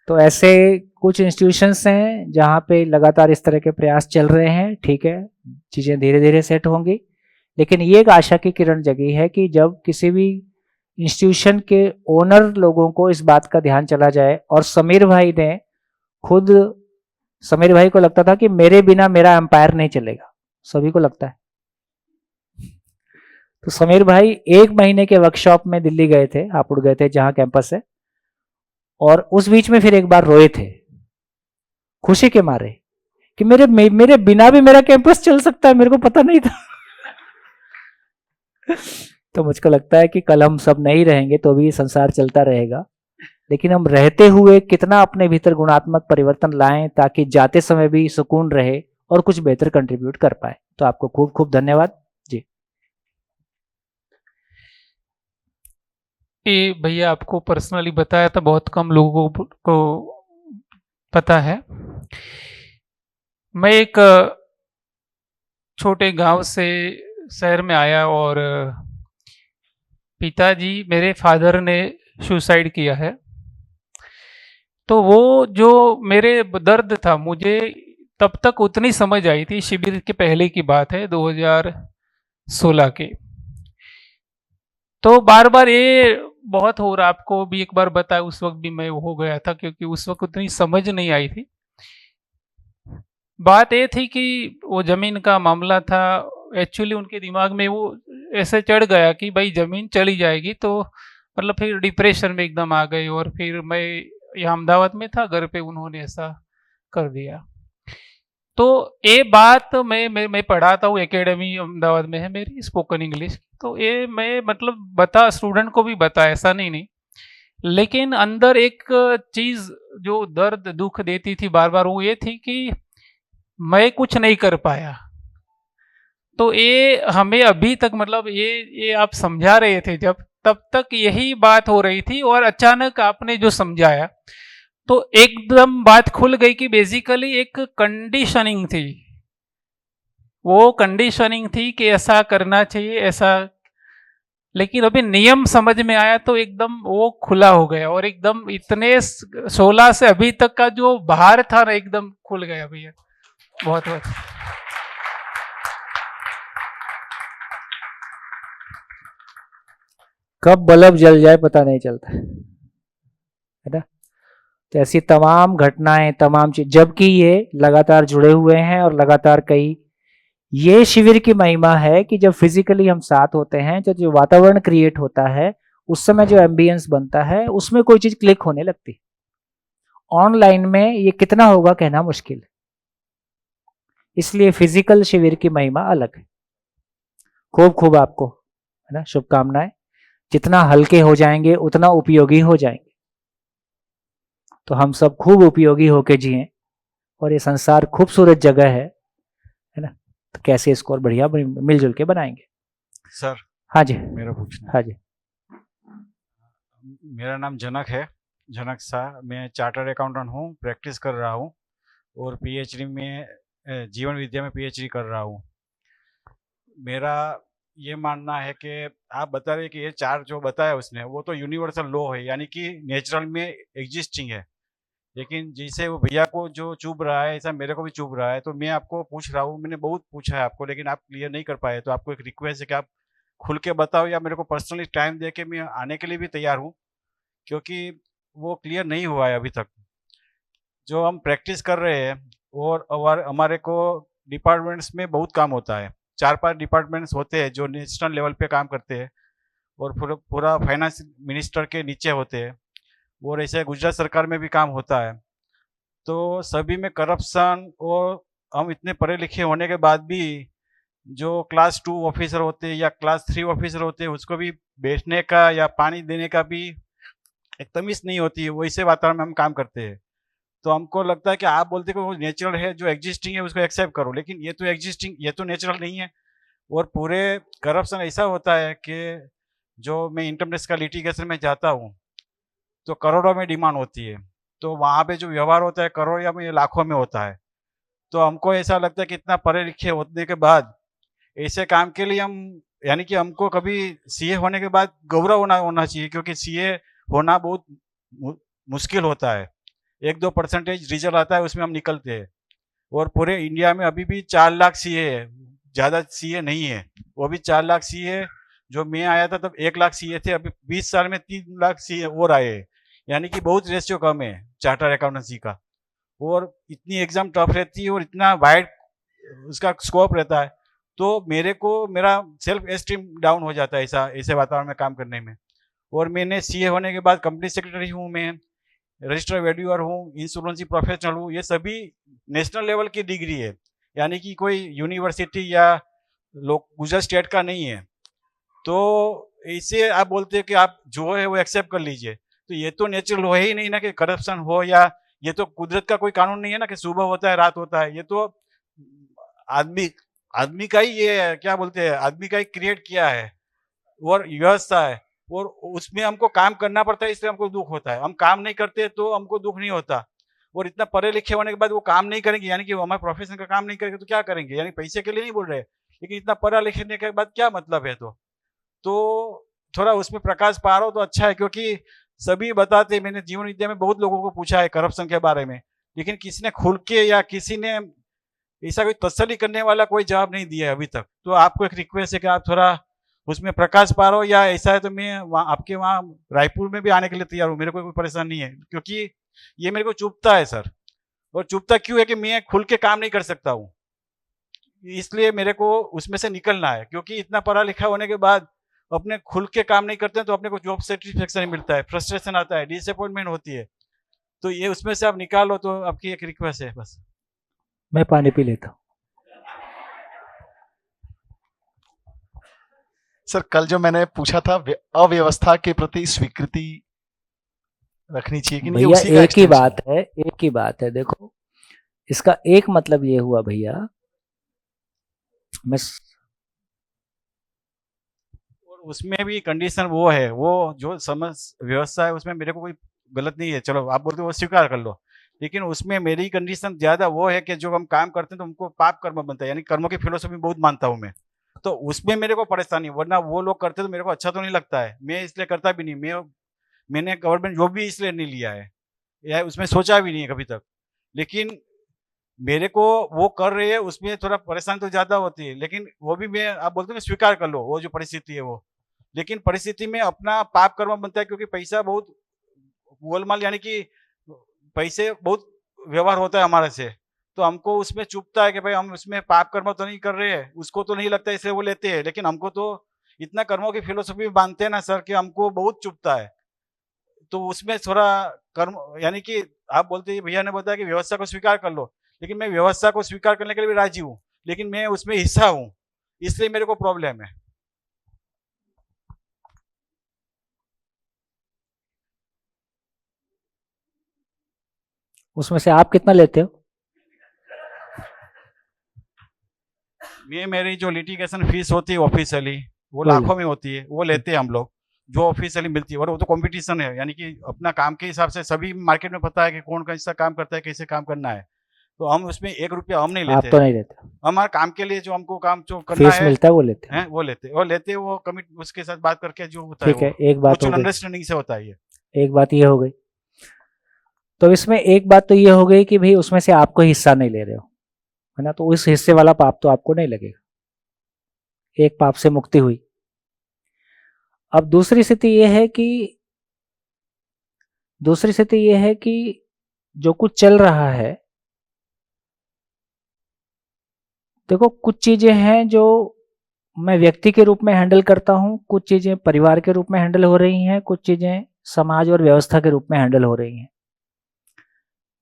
तो ऐसे कुछ इंस्टीट्यूशंस हैं जहाँ पे लगातार इस तरह के प्रयास चल रहे हैं। ठीक है, चीजें धीरे धीरे सेट होंगी, लेकिन ये एक आशा की किरण जगी है कि जब किसी भी इंस्टीट्यूशन के ओनर लोगों को इस बात का ध्यान चला जाए, और समीर भाई को लगता था कि मेरे बिना मेरा एम्पायर नहीं चलेगा, सभी को लगता है। तो समीर भाई 1 महीने के वर्कशॉप में दिल्ली गए थे, हापुड़ गए थे जहां कैंपस है, और उस बीच में फिर एक बार रोए थे खुशी के मारे कि मेरे बिना भी मेरा कैंपस चल सकता है, मेरे को पता नहीं था। तो मुझको लगता है कि कल हम सब नहीं रहेंगे तो भी संसार चलता रहेगा, लेकिन हम रहते हुए कितना अपने भीतर गुणात्मक परिवर्तन लाएं ताकि जाते समय भी सुकून रहे और कुछ बेहतर कंट्रीब्यूट कर पाए। तो आपको खूब खूब धन्यवाद जी। ये भैया आपको पर्सनली बताया था, बहुत कम लोगों को पता है। मैं एक छोटे गांव से शहर में आया और पिताजी मेरे फादर ने सुसाइड किया है। तो वो जो मेरे दर्द था, मुझे तब तक उतनी समझ आई थी, शिविर के पहले की बात है 2016 की। तो बार बार ये बहुत हो रहा, आपको भी एक बार बताया, उस वक्त भी मैं हो गया था क्योंकि उस वक्त उतनी समझ नहीं आई थी। बात ये थी कि वो जमीन का मामला था, एक्चुअली उनके दिमाग में वो ऐसे चढ़ गया कि भाई जमीन चली जाएगी, तो मतलब फिर डिप्रेशन में एकदम आ गए। और फिर मैं यहाँ अहमदाबाद में था, घर पे उन्होंने ऐसा कर दिया। तो ये बात मैं पढ़ाता हूँ, एकेडमी अहमदाबाद में है मेरी, स्पोकन इंग्लिश। तो ये मैं मतलब स्टूडेंट को भी बता, ऐसा नहीं, लेकिन अंदर एक चीज जो दर्द दुख देती थी बार बार, वो ये थी कि मैं कुछ नहीं कर पाया। तो ये हमें अभी तक मतलब ये आप समझा रहे थे जब, तब तक यही बात हो रही थी, और अचानक आपने जो समझाया तो एकदम बात खुल गई कि बेसिकली एक कंडीशनिंग थी, वो कंडीशनिंग थी कि ऐसा करना चाहिए ऐसा। लेकिन अभी नियम समझ में आया तो एकदम वो खुला हो गया, और एकदम इतने 16 से अभी तक का जो बाहर था ना, एकदम खुल गया भैया। बहुत बहुत कब बल्ब जल जाए पता नहीं चलता है ना। तो ऐसी तमाम घटनाएं, तमाम चीज, जबकि ये लगातार जुड़े हुए हैं और लगातार कई, ये शिविर की महिमा है कि जब फिजिकली हम साथ होते हैं, जब जो वातावरण क्रिएट होता है, उस समय जो एम्बियंस बनता है, उसमें कोई चीज क्लिक होने लगती। ऑनलाइन में ये कितना होगा कहना मुश्किल है, इसलिए फिजिकल शिविर की महिमा अलग है। खूब खूब आपको है ना शुभकामनाएं। जितना हल्के हो जाएंगे उतना उपयोगी हो जाएंगे। तो हम सब खूब उपयोगी होके जिएं, और ये संसार खूबसूरत जगह है ना। तो कैसे इसको और बढ़िया मिलजुल के बनाएंगे। सर हाँ जी, मेरा पूछना, हाँ जी। मेरा नाम जनक है, जनक शाह। मैं चार्टर्ड अकाउंटेंट हूँ, प्रैक्टिस कर रहा हूँ और पीएचडी में, जीवन विद्या में पीएचडी कर रहा हूँ। मेरा ये मानना है कि आप बता रहे हैं कि ये 4 जो बताया उसने वो तो यूनिवर्सल लॉ है, यानी कि नेचुरल में एग्जिस्टिंग है। लेकिन जैसे वो भैया को जो चुभ रहा है ऐसा मेरे को भी चुभ रहा है, तो मैं आपको पूछ रहा हूँ, मैंने बहुत पूछा है आपको लेकिन आप क्लियर नहीं कर पाए। तो आपको एक रिक्वेस्ट है कि आप खुल के बताओ या मेरे को पर्सनली टाइम दे के मैं आने के लिए भी तैयार हूँ, क्योंकि वो क्लियर नहीं हुआ है अभी तक। जो हम प्रैक्टिस कर रहे हैं और हमारे को डिपार्टमेंट्स में बहुत काम होता है, 4-5 डिपार्टमेंट्स होते हैं जो नेशनल लेवल पे काम करते हैं और पूरा फाइनेंस मिनिस्टर के नीचे होते हैं, और ऐसे गुजरात सरकार में भी काम होता है। तो सभी में करप्शन, और हम इतने पढ़े लिखे होने के बाद भी जो क्लास 2 ऑफिसर होते हैं या क्लास 3 ऑफिसर होते हैं उसको भी बैठने का या पानी देने का भी एक तमीज़ नहीं होती है, वैसे वातावरण में हम काम करते हैं। तो हमको लगता है कि आप बोलते कि वो नेचुरल है, जो एग्जिस्टिंग है उसको एक्सेप्ट करो, लेकिन ये तो एग्जिस्टिंग, ये तो नेचुरल नहीं है। और पूरे करप्शन ऐसा होता है कि जो मैं इंटरनेशनल लिटिगेशन में जाता हूँ तो करोड़ों में डिमांड होती है, तो वहाँ पे जो व्यवहार होता है करोड़ या में लाखों में होता है। तो हमको ऐसा लगता है कि इतना पढ़े लिखे होने के बाद ऐसे काम के लिए हम, यानी कि हमको कभी सीए होने के बाद गौरव होना चाहिए, क्योंकि सीए होना बहुत मुश्किल होता है। 1-2% रिजल्ट आता है उसमें हम निकलते हैं, और पूरे इंडिया में अभी भी 4 लाख सीए है, ज़्यादा सीए नहीं है, वो भी 4 लाख सीए। जो मैं आया था तब 1 लाख सीए थे, अभी 20 साल में 3 लाख सीए और आए हैं, यानी कि बहुत रेशियो कम है चार्टर अकाउंटेंसी का। और इतनी एग्जाम टफ रहती है और इतना वाइड उसका स्कोप रहता है, तो मेरा सेल्फ एस्टीम डाउन हो जाता है ऐसे वातावरण में काम करने में। और मैंने सीए होने के बाद कंपनी सेक्रेटरी हूँ, मैं रजिस्टर वैल्यूअर हूँ, इंश्योरेंसी प्रोफेशनल हूँ, ये सभी नेशनल लेवल की डिग्री है, यानी कि कोई यूनिवर्सिटी या गुजरात स्टेट का नहीं है। तो इसे आप बोलते हैं कि आप जो है वो एक्सेप्ट कर लीजिए, तो ये तो नेचुरल हो ही नहीं ना कि करप्शन हो, या ये तो कुदरत का कोई कानून नहीं है ना कि सुबह होता है रात होता है। ये तो आदमी का ही, ये क्या बोलते हैं, आदमी का ही क्रिएट किया है और व्यवस्था है, और उसमें हमको काम करना पड़ता है, इसलिए हमको दुख होता है। हम काम नहीं करते तो हमको दुख नहीं होता, और इतना पढ़े लिखे होने के बाद वो काम नहीं करेंगे, यानी कि हमारे प्रोफेशन का काम नहीं करेंगे तो क्या करेंगे, यानी पैसे के लिए नहीं बोल रहे, लेकिन इतना पढ़ा लिखने के बाद क्या मतलब है। तो थोड़ा उसमें प्रकाश पारो तो अच्छा है, क्योंकि सभी बताते, मैंने जीवन विद्या में बहुत लोगों को पूछा है करप्शन के बारे में, लेकिन किसी ने खुल के या किसी ने ऐसा कोई तसल्ली करने वाला कोई जवाब नहीं दिया है अभी तक। तो आपको एक रिक्वेस्ट है कि आप थोड़ा उसमें प्रकाश पारो, या ऐसा है तो मैं आपके वहाँ रायपुर में भी आने के लिए तैयार हूँ, मेरे को कोई परेशानी नहीं है, क्योंकि ये मेरे को चुभता है सर। और चुभता क्यों है कि मैं खुल के काम नहीं कर सकता हूँ, इसलिए मेरे को उसमें से निकलना है, क्योंकि इतना पढ़ा लिखा होने के बाद अपने खुल के काम नहीं करते हैं तो अपने को जॉब सेटिस्फेक्शन नहीं मिलता है, फ्रस्ट्रेशन आता है, डिसअपॉइंटमेंट होती है। तो ये उसमें से आप निकालो, तो आपकी एक रिक्वेस्ट है बस। मैं पानी पी लेता हूँ। सर कल जो मैंने पूछा था अव्यवस्था के प्रति स्वीकृति रखनी चाहिए कि नहीं, भैया उसी का एक ही extension बात है, एक ही बात है। देखो इसका एक मतलब ये हुआ भैया, मैं और उसमें भी कंडीशन वो है, वो जो समझ व्यवस्था है उसमें मेरे को कोई गलत नहीं है, चलो आप बोलते हो वो स्वीकार कर लो, लेकिन उसमें मेरी कंडीशन ज्यादा वो है कि जो हम काम करते हैं तो हमको पाप कर्म बनता है, यानी कर्मों की फिलोसफी बहुत मानता हूँ मैं, तो उसमें मेरे को परेशानी, वरना वो लोग करते तो मेरे को अच्छा तो नहीं लगता है, मैं इसलिए करता भी नहीं। मैंने गवर्नमेंट जॉब भी इसलिए नहीं लिया है या उसमें सोचा भी नहीं है कभी तक, लेकिन मेरे को वो कर रही है उसमें थोड़ा परेशानी तो ज्यादा होती है, लेकिन वो भी मैं, आप बोलते हो स्वीकार कर लो वो जो परिस्थिति है वो, लेकिन परिस्थिति में अपना पाप कर्म बनता है, क्योंकि पैसा बहुत गोलमाल, यानी कि पैसे बहुत व्यवहार होता है हमारे से, तो हमको उसमें चुभता है कि भाई हम उसमें पाप कर्म तो नहीं कर रहे हैं, उसको तो नहीं लगता इसलिए वो लेते हैं, लेकिन हमको तो इतना कर्मों की फिलोसफी बांधते हैं ना सर कि हमको बहुत चुभता है। तो उसमें थोड़ा कर्म, यानी कि आप बोलते हैं भैया ने बताया कि व्यवस्था को स्वीकार कर लो, लेकिन मैं व्यवस्था को स्वीकार करने के लिए भी राजी हूँ, लेकिन मैं उसमें हिस्सा हूँ, इसलिए मेरे को प्रॉब्लम है। उसमें से आप कितना लेते हो? मेरी जो लिटिगेशन फीस होती है ऑफिशियली वो लाखों में होती है, वो लेते हैं हम लोग, जो ऑफिशियली मिलती है, और वो तो कंपटीशन है, यानी कि अपना काम के हिसाब से सभी मार्केट में पता है कि कौन कैसा काम करता है, कैसे काम करना है। तो हम उसमें 1 रुपया हम नहीं आप लेते तो हैं। नहीं लेते, हमारे काम के लिए जो हमको काम जो करना फीस है मिलता है वो लेते हैं। हैं, वो लेते वो कमिट उसके साथ बात करके जो होता है ठीक है, वो एक बात हो म्यूचुअल गई, अंडरस्टैंडिंग से होता है ये। एक बात ये हो गई। तो इसमें एक बात तो ये हो गई कि भाई उसमें से आपको हिस्सा नहीं ले रहे हो, है ना, तो उस हिस्से वाला पाप तो आपको नहीं लगेगा, एक पाप से मुक्ति हुई। अब दूसरी स्थिति ये है कि जो कुछ चल रहा है, देखो कुछ चीजें हैं जो मैं व्यक्ति के रूप में हैंडल करता हूं, कुछ चीजें परिवार के रूप में हैंडल हो रही हैं, कुछ चीजें समाज और व्यवस्था के रूप में हैंडल हो रही हैं।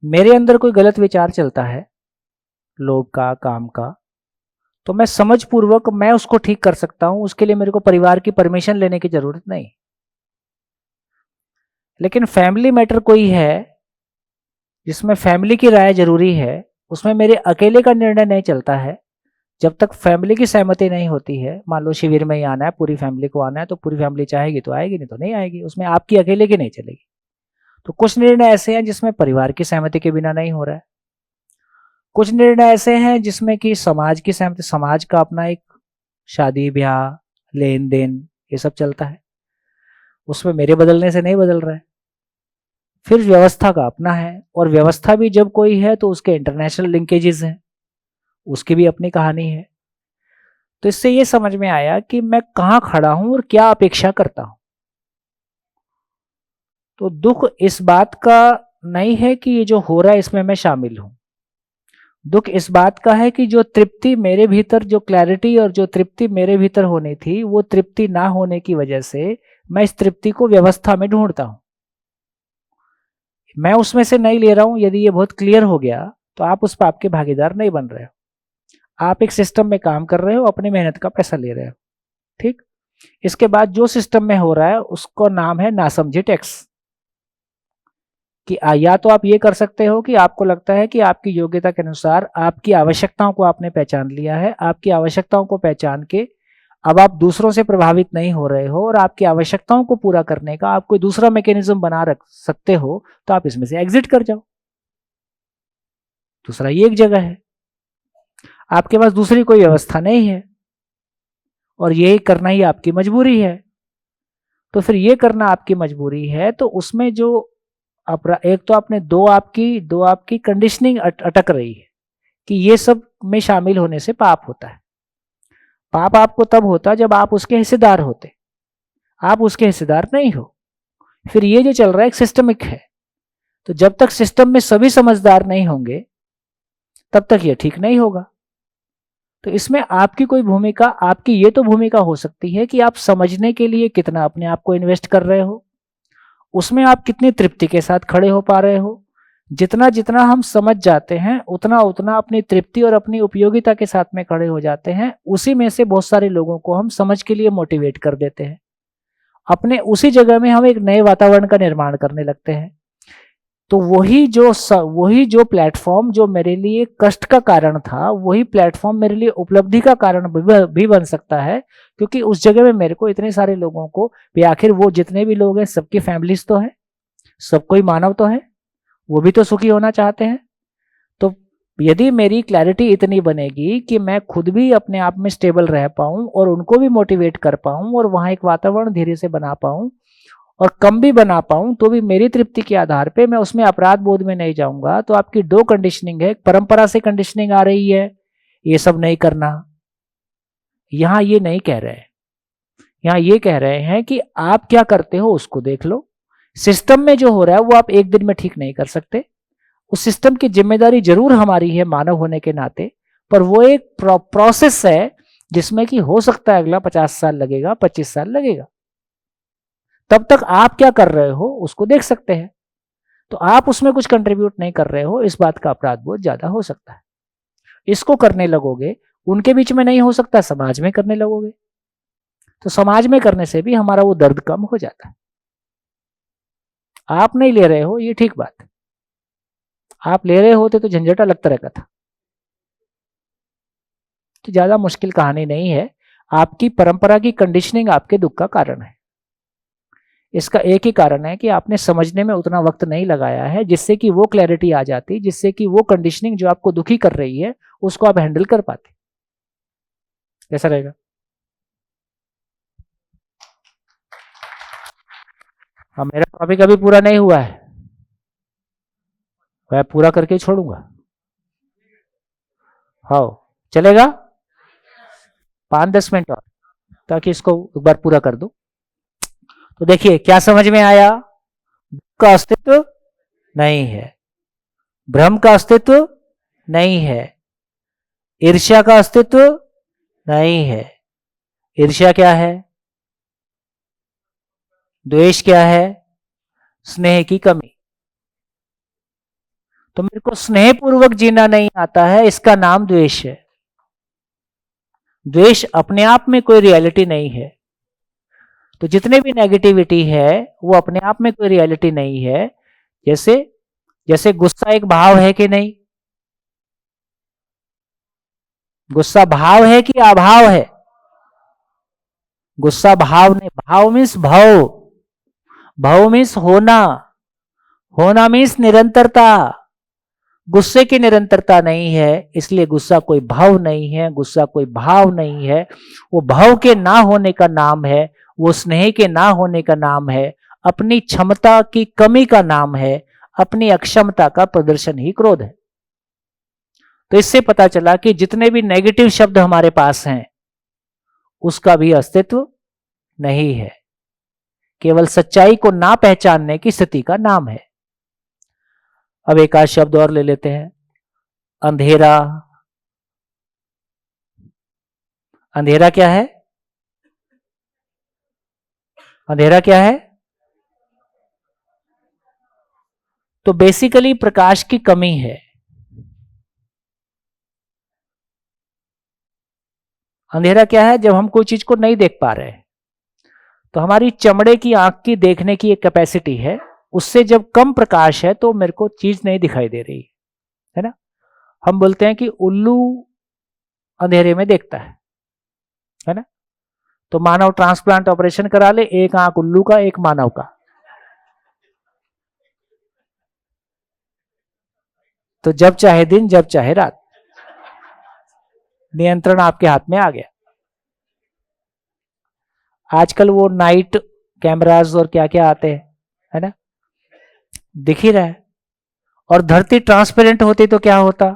मेरे अंदर कोई गलत विचार चलता है लोग का, काम का, तो मैं समझपूर्वक मैं उसको ठीक कर सकता हूं, उसके लिए मेरे को परिवार की परमिशन लेने की जरूरत नहीं। लेकिन फैमिली मैटर कोई है जिसमें फैमिली की राय जरूरी है, उसमें मेरे अकेले का निर्णय नहीं चलता है। जब तक फैमिली की सहमति नहीं होती है, मान लो शिविर में ही आना है, पूरी फैमिली को आना है, तो पूरी फैमिली चाहेगी तो आएगी, नहीं तो नहीं आएगी, उसमें आपकी अकेले की नहीं चलेगी। तो कुछ निर्णय ऐसे हैं जिसमें परिवार की सहमति के बिना नहीं हो रहा है, कुछ निर्णय ऐसे हैं जिसमें कि समाज की सहमति, समाज का अपना एक शादी ब्याह लेन देन ये सब चलता है, उसमें मेरे बदलने से नहीं बदल रहा है। फिर व्यवस्था का अपना है, और व्यवस्था भी जब कोई है तो उसके इंटरनेशनल लिंकेजेस हैं, उसकी भी अपनी कहानी है। तो इससे ये समझ में आया कि मैं कहाँ खड़ा हूं और क्या अपेक्षा करता हूं। तो दुख इस बात का नहीं है कि ये जो हो रहा है इसमें मैं शामिल हूं, दुख इस बात का है कि जो तृप्ति मेरे भीतर, जो क्लैरिटी और जो तृप्ति मेरे भीतर होनी थी, वो तृप्ति ना होने की वजह से मैं इस तृप्ति को व्यवस्था में ढूंढता हूं, मैं उसमें से नहीं ले रहा हूं। यदि ये बहुत क्लियर हो गया तो आप उस पाप के भागीदार नहीं बन रहे हो, आप एक सिस्टम में काम कर रहे हो, अपनी मेहनत का पैसा ले रहे हो, ठीक। इसके बाद जो सिस्टम में हो रहा है उसको नाम है नासमझी टैक्स। कि या तो आप ये कर सकते हो कि आपको लगता है कि आपकी योग्यता के अनुसार आपकी आवश्यकताओं को आपने पहचान लिया है, आपकी आवश्यकताओं को पहचान के अब आप दूसरों से प्रभावित नहीं हो रहे हो, और आपकी आवश्यकताओं को पूरा करने का आप कोई दूसरा मैकेनिज्म बना रख सकते हो, तो आप इसमें से एग्जिट कर जाओ। दूसरा ये एक जगह है, आपके पास दूसरी कोई व्यवस्था नहीं है और ये करना ही आपकी मजबूरी है। तो फिर ये करना आपकी मजबूरी है, तो उसमें जो एक तो आपने दो आपकी कंडीशनिंग अटक रही है कि ये सब में शामिल होने से पाप होता है। पाप आपको तब होता जब आप उसके हिस्सेदार होते, आप उसके हिस्सेदार नहीं हो। फिर ये जो चल रहा है एक सिस्टमिक है, तो जब तक सिस्टम में सभी समझदार नहीं होंगे तब तक ये ठीक नहीं होगा। तो इसमें आपकी कोई भूमिका, आपकी ये तो भूमिका हो सकती है कि आप समझने के लिए कितना अपने आप को इन्वेस्ट कर रहे हो, उसमें आप कितनी तृप्ति के साथ खड़े हो पा रहे हो। जितना जितना हम समझ जाते हैं उतना उतना अपनी तृप्ति और अपनी उपयोगिता के साथ में खड़े हो जाते हैं। उसी में से बहुत सारे लोगों को हम समझ के लिए मोटिवेट कर देते हैं, अपने उसी जगह में हम एक नए वातावरण का निर्माण करने लगते हैं। तो वही जो प्लेटफॉर्म जो मेरे लिए कष्ट का कारण था, वही प्लेटफॉर्म मेरे लिए उपलब्धि का कारण भी बन सकता है, क्योंकि उस जगह में मेरे को इतने सारे लोगों को, आखिर वो जितने भी लोग हैं सबकी फैमिलीज तो है, सब कोई मानव तो है, वो भी तो सुखी होना चाहते हैं। तो यदि मेरी क्लैरिटी इतनी बनेगी कि मैं खुद भी अपने आप में स्टेबल रह पाऊं और उनको भी मोटिवेट कर पाऊं और वहां एक वातावरण धीरे से बना पाऊं और कम भी बना पाऊं, तो भी मेरी तृप्ति के आधार पे मैं उसमें अपराध बोध में नहीं जाऊंगा। तो आपकी दो कंडीशनिंग है, परंपरा से कंडीशनिंग आ रही है, ये सब नहीं करना। यहां ये नहीं कह रहे हैं, यहां ये कह रहे हैं कि आप क्या करते हो उसको देख लो। सिस्टम में जो हो रहा है वो आप एक दिन में ठीक नहीं कर सकते, उस सिस्टम की जिम्मेदारी जरूर हमारी है मानव होने के नाते, पर वो एक प्रोसेस है जिसमें कि हो सकता है अगला 50 साल लगेगा, 25 साल लगेगा। तब तक आप क्या कर रहे हो उसको देख सकते हैं। तो आप उसमें कुछ कंट्रीब्यूट नहीं कर रहे हो, इस बात का अपराध बहुत ज्यादा हो सकता है। इसको करने लगोगे, उनके बीच में नहीं हो सकता, समाज में करने लगोगे, तो समाज में करने से भी हमारा वो दर्द कम हो जाता है। आप नहीं ले रहे हो, ये ठीक बात है, आप ले रहे होते तो झंझटा लगता रहता था। तो ज्यादा मुश्किल कहानी नहीं है, आपकी परंपरा की कंडीशनिंग आपके दुख का कारण है। इसका एक ही कारण है कि आपने समझने में उतना वक्त नहीं लगाया है, जिससे कि वो क्लैरिटी आ जाती, जिससे कि वो कंडीशनिंग जो आपको दुखी कर रही है उसको आप हैंडल कर पाते। कैसा रहेगा? हाँ, मेरा टॉपिक अभी पूरा नहीं हुआ है, मैं पूरा करके छोड़ूंगा। हाँ, चलेगा? 5-10 मिनट और, ताकि इसको एक बार पूरा कर दूं। तो देखिए क्या समझ में आया? दुख का अस्तित्व नहीं है, भ्रम का अस्तित्व नहीं है, ईर्ष्या का अस्तित्व नहीं है। ईर्ष्या क्या है? द्वेष क्या है? स्नेह की कमी। तो मेरे को स्नेह पूर्वक जीना नहीं आता है, इसका नाम द्वेष है। द्वेष अपने आप में कोई रियलिटी नहीं है। तो जितने भी नेगेटिविटी है वो अपने आप में कोई रियलिटी नहीं है। जैसे गुस्सा एक भाव है कि नहीं? गुस्सा भाव है कि अभाव है? गुस्सा भाव नहीं, भाव मीन्स भाव, भाव मीन्स होना, होना मीन्स निरंतरता। गुस्से की निरंतरता नहीं है, इसलिए गुस्सा कोई भाव नहीं है, गुस्सा कोई भाव नहीं है। वो भाव के ना होने का नाम है, वो स्नेह के ना होने का नाम है, अपनी क्षमता की कमी का नाम है, अपनी अक्षमता का प्रदर्शन ही क्रोध है। तो इससे पता चला कि जितने भी नेगेटिव शब्द हमारे पास हैं उसका भी अस्तित्व नहीं है, केवल सच्चाई को ना पहचानने की स्थिति का नाम है। अब एक आध शब्द और ले लेते हैं। अंधेरा। अंधेरा क्या है? अंधेरा क्या है? तो बेसिकली प्रकाश की कमी है। अंधेरा क्या है? जब हम कोई चीज को नहीं देख पा रहे, तो हमारी चमड़े की आंख की देखने की एक कैपेसिटी है, उससे जब कम प्रकाश है तो मेरे को चीज नहीं दिखाई दे रही है ना। हम बोलते हैं कि उल्लू अंधेरे में देखता है ना। तो मानव ट्रांसप्लांट ऑपरेशन करा ले, एक आंख उल्लू का, एक मानव का, तो जब चाहे दिन जब चाहे रात, नियंत्रण आपके हाथ में आ गया। आजकल वो नाइट कैमरास और क्या क्या आते हैं, है ना, दिख ही रहा है। और धरती ट्रांसपेरेंट होती तो क्या होता?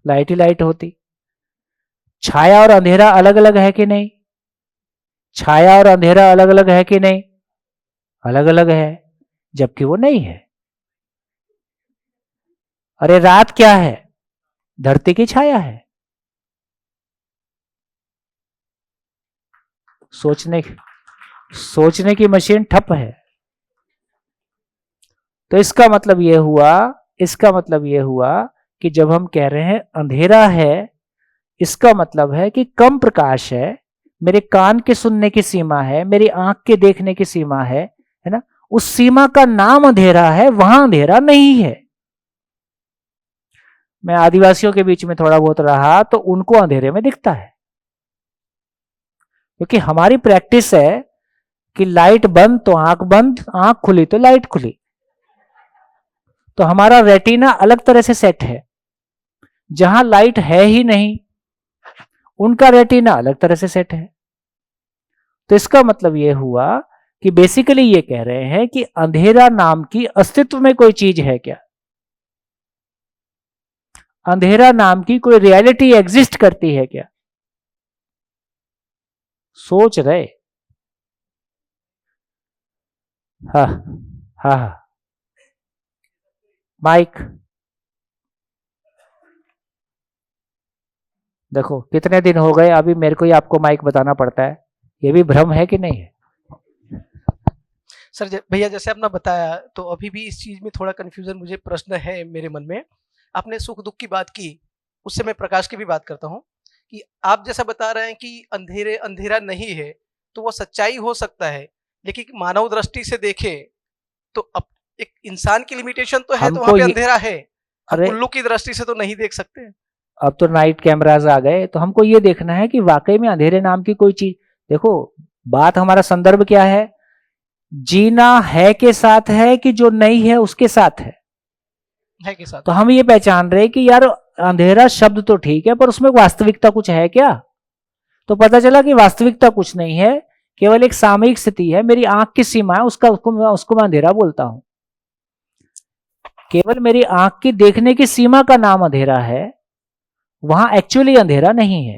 लाइट ही लाइट होती। छाया और अंधेरा अलग अलग है कि नहीं? छाया और अंधेरा अलग अलग है कि नहीं? अलग अलग है, जबकि वो नहीं है। अरे रात क्या है? धरती की छाया है। सोचने की मशीन ठप है। तो इसका मतलब यह हुआ कि जब हम कह रहे हैं अंधेरा है, इसका मतलब है कि कम प्रकाश है, मेरे कान के सुनने की सीमा है, मेरी आंख के देखने की सीमा है ना, उस सीमा का नाम अंधेरा है, वहां अंधेरा नहीं है। मैं आदिवासियों के बीच में थोड़ा बहुत रहा तो उनको अंधेरे में दिखता है, क्योंकि हमारी प्रैक्टिस है कि लाइट बंद तो आंख बंद, आंख खुली तो लाइट खुली। तो हमारा रेटिना अलग तरह से सेट है। जहां लाइट है ही नहीं, उनका रेटिना अलग तरह से सेट है। तो इसका मतलब यह हुआ कि बेसिकली ये कह रहे हैं कि अंधेरा नाम की अस्तित्व में कोई चीज है क्या? अंधेरा नाम की कोई रियलिटी एग्जिस्ट करती है क्या? सोच रहे? हाँ हाँ हाँ, माइक देखो कितने दिन हो गए, अभी मेरे को ही आपको माइक बताना पड़ता है। ये भी भ्रम है कि नहीं है? सर भैया जैसे आपने बताया, तो अभी भी इस चीज में थोड़ा कंफ्यूजन, मुझे प्रश्न है मेरे मन में। आपने सुख दुख की बात की, उससे मैं प्रकाश की भी बात करता हूँ कि आप जैसा बता रहे हैं कि अंधेरा नहीं है, तो वो सच्चाई हो सकता है, लेकिन मानव दृष्टि से देखे तो अब एक इंसान की लिमिटेशन तो है, तो वहां पे अंधेरा है। अरे उल्लू की दृष्टि से तो नहीं देख सकते। अब तो नाइट कैमरास आ गए, तो हमको ये देखना है कि वाकई में अंधेरे नाम की कोई चीज। देखो बात, हमारा संदर्भ क्या है जीना है के साथ है कि जो नहीं है उसके साथ है के साथ। तो हम ये पहचान रहे कि यार अंधेरा शब्द तो ठीक है पर उसमें वास्तविकता कुछ है क्या? तो पता चला कि वास्तविकता कुछ नहीं है, केवल एक सामयिक स्थिति है। मेरी आंख की सीमा है, उसको मैं अंधेरा बोलता हूं। केवल मेरी आंख की देखने की सीमा का नाम अंधेरा है, वहां एक्चुअली अंधेरा नहीं है।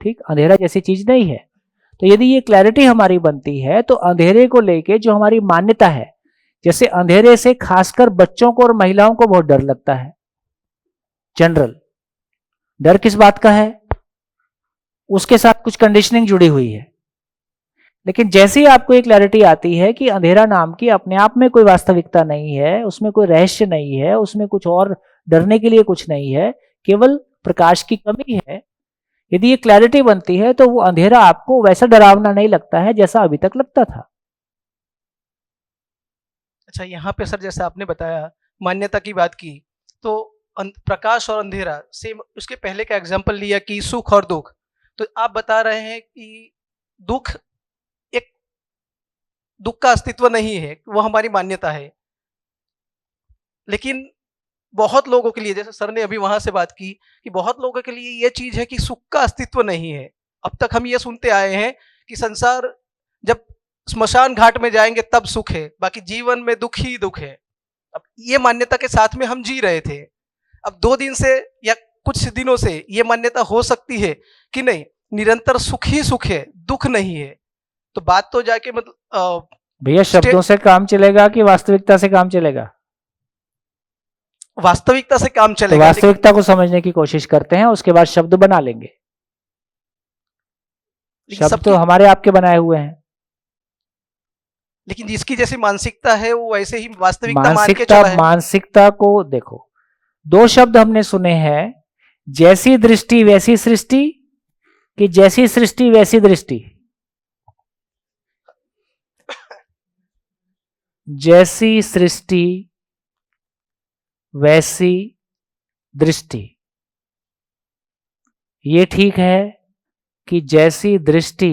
ठीक, अंधेरा जैसी चीज नहीं है। तो यदि ये क्लैरिटी हमारी बनती है तो अंधेरे को लेके जो हमारी मान्यता है, जैसे अंधेरे से खासकर बच्चों को और महिलाओं को बहुत डर लगता है। जनरल डर किस बात का है? उसके साथ कुछ कंडीशनिंग जुड़ी हुई है। लेकिन जैसे ही आपको एक क्लैरिटी आती है कि अंधेरा नाम की अपने आप में कोई वास्तविकता नहीं है, उसमें कोई रहस्य नहीं है, उसमें कुछ और डरने के लिए कुछ नहीं है, केवल प्रकाश की कमी है, यदि ये क्लैरिटी बनती है तो वो अंधेरा आपको वैसा डरावना नहीं लगता है जैसा अभी तक लगता था। अच्छा, यहाँ पे सर जैसे आपने बताया मान्यता की बात की, तो प्रकाश और अंधेरा सेम, उसके पहले का एग्जांपल लिया कि सुख और दुख। तो आप बता रहे हैं कि दुख का अस्तित्व नहीं है, वो हमारी मान्यता है। लेकिन बहुत लोगों के लिए, जैसे सर ने अभी वहां से बात की कि बहुत लोगों के लिए ये चीज है कि सुख का अस्तित्व नहीं है। अब तक हम ये सुनते आए हैं कि संसार जब स्मशान घाट में जाएंगे तब सुख है, बाकी जीवन में दुख ही दुख है। अब ये मान्यता के साथ में हम जी रहे थे। अब 2 दिन से या कुछ दिनों से ये मान्यता हो सकती है कि नहीं, निरंतर सुख ही सुख है, दुख नहीं है। तो बात तो जाके मतलब भैया शब्दों से काम चलेगा कि वास्तविकता से काम चलेगा? वास्तविकता से काम तो चलेगा। वास्तविकता को समझने की कोशिश करते हैं, उसके बाद शब्द बना लेंगे। शब्द तो हमारे आपके बनाए हुए हैं। लेकिन जिसकी जैसी मानसिकता है वो वैसे ही वास्तविकता मान के चला है। मानसिकता को देखो, 2 शब्द हमने सुने हैं, जैसी दृष्टि वैसी सृष्टि कि जैसी सृष्टि वैसी दृष्टि। जैसी सृष्टि वैसी दृष्टि, ये ठीक है कि जैसी दृष्टि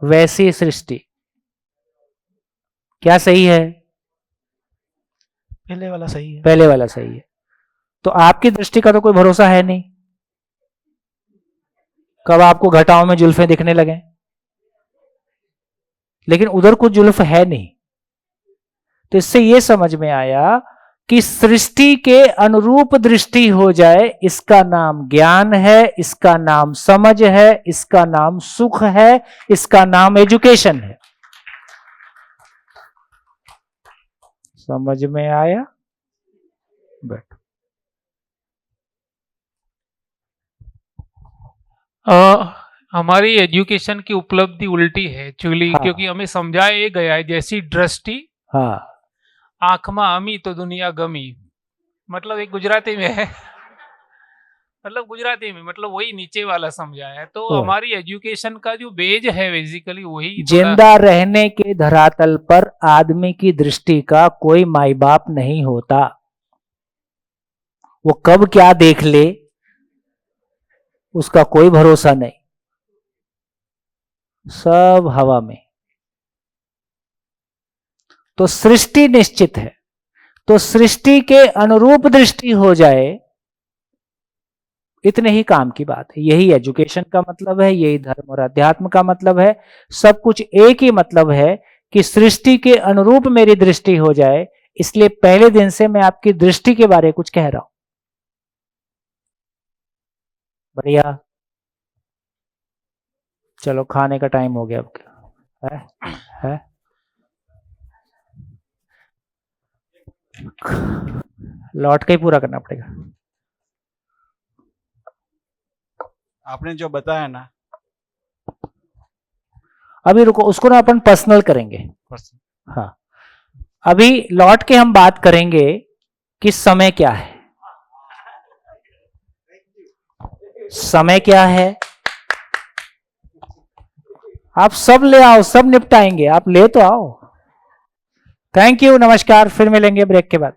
वैसी सृष्टि? क्या सही है? पहले वाला सही है। पहले वाला सही है। तो आपकी दृष्टि का तो कोई भरोसा है नहीं, कब आपको घटाओं में जुल्फे दिखने लगे, लेकिन उधर कुछ जुल्फ है नहीं। तो इससे यह समझ में आया कि सृष्टि के अनुरूप दृष्टि हो जाए, इसका नाम ज्ञान है, इसका नाम समझ है, इसका नाम सुख है, इसका नाम एजुकेशन है। समझ में आया? बैठो। हमारी एजुकेशन की उपलब्धि उल्टी है एक्चुअली। हाँ। क्योंकि हमें समझाया गया है जैसी दृष्टि हाँ, आंख में अमी तो दुनिया गमी। मतलब एक गुजराती में है मतलब वही नीचे वाला समझाया है। तो हमारी एजुकेशन का जो बेज है बेसिकली वही जिंदा रहने के धरातल पर आदमी की दृष्टि का कोई माई बाप नहीं होता। वो कब क्या देख ले उसका कोई भरोसा नहीं, सब हवा में। तो सृष्टि निश्चित है, तो सृष्टि के अनुरूप दृष्टि हो जाए, इतने ही काम की बात है। यही एजुकेशन का मतलब है, यही धर्म और अध्यात्म का मतलब है। सब कुछ एक ही मतलब है कि सृष्टि के अनुरूप मेरी दृष्टि हो जाए। इसलिए पहले दिन से मैं आपकी दृष्टि के बारे में कुछ कह रहा हूं। बढ़िया, चलो खाने का टाइम हो गया अब। है? लौट के ही पूरा करना पड़ेगा। आपने जो बताया ना, अभी रुको, उसको ना अपन पर्सनल करेंगे। हाँ, अभी लौट के हम बात करेंगे कि समय क्या है। समय क्या है? आप सब ले आओ, सब निपटाएंगे। आप ले तो आओ। थैंक यू, नमस्कार। फिर मिलेंगे ब्रेक के बाद।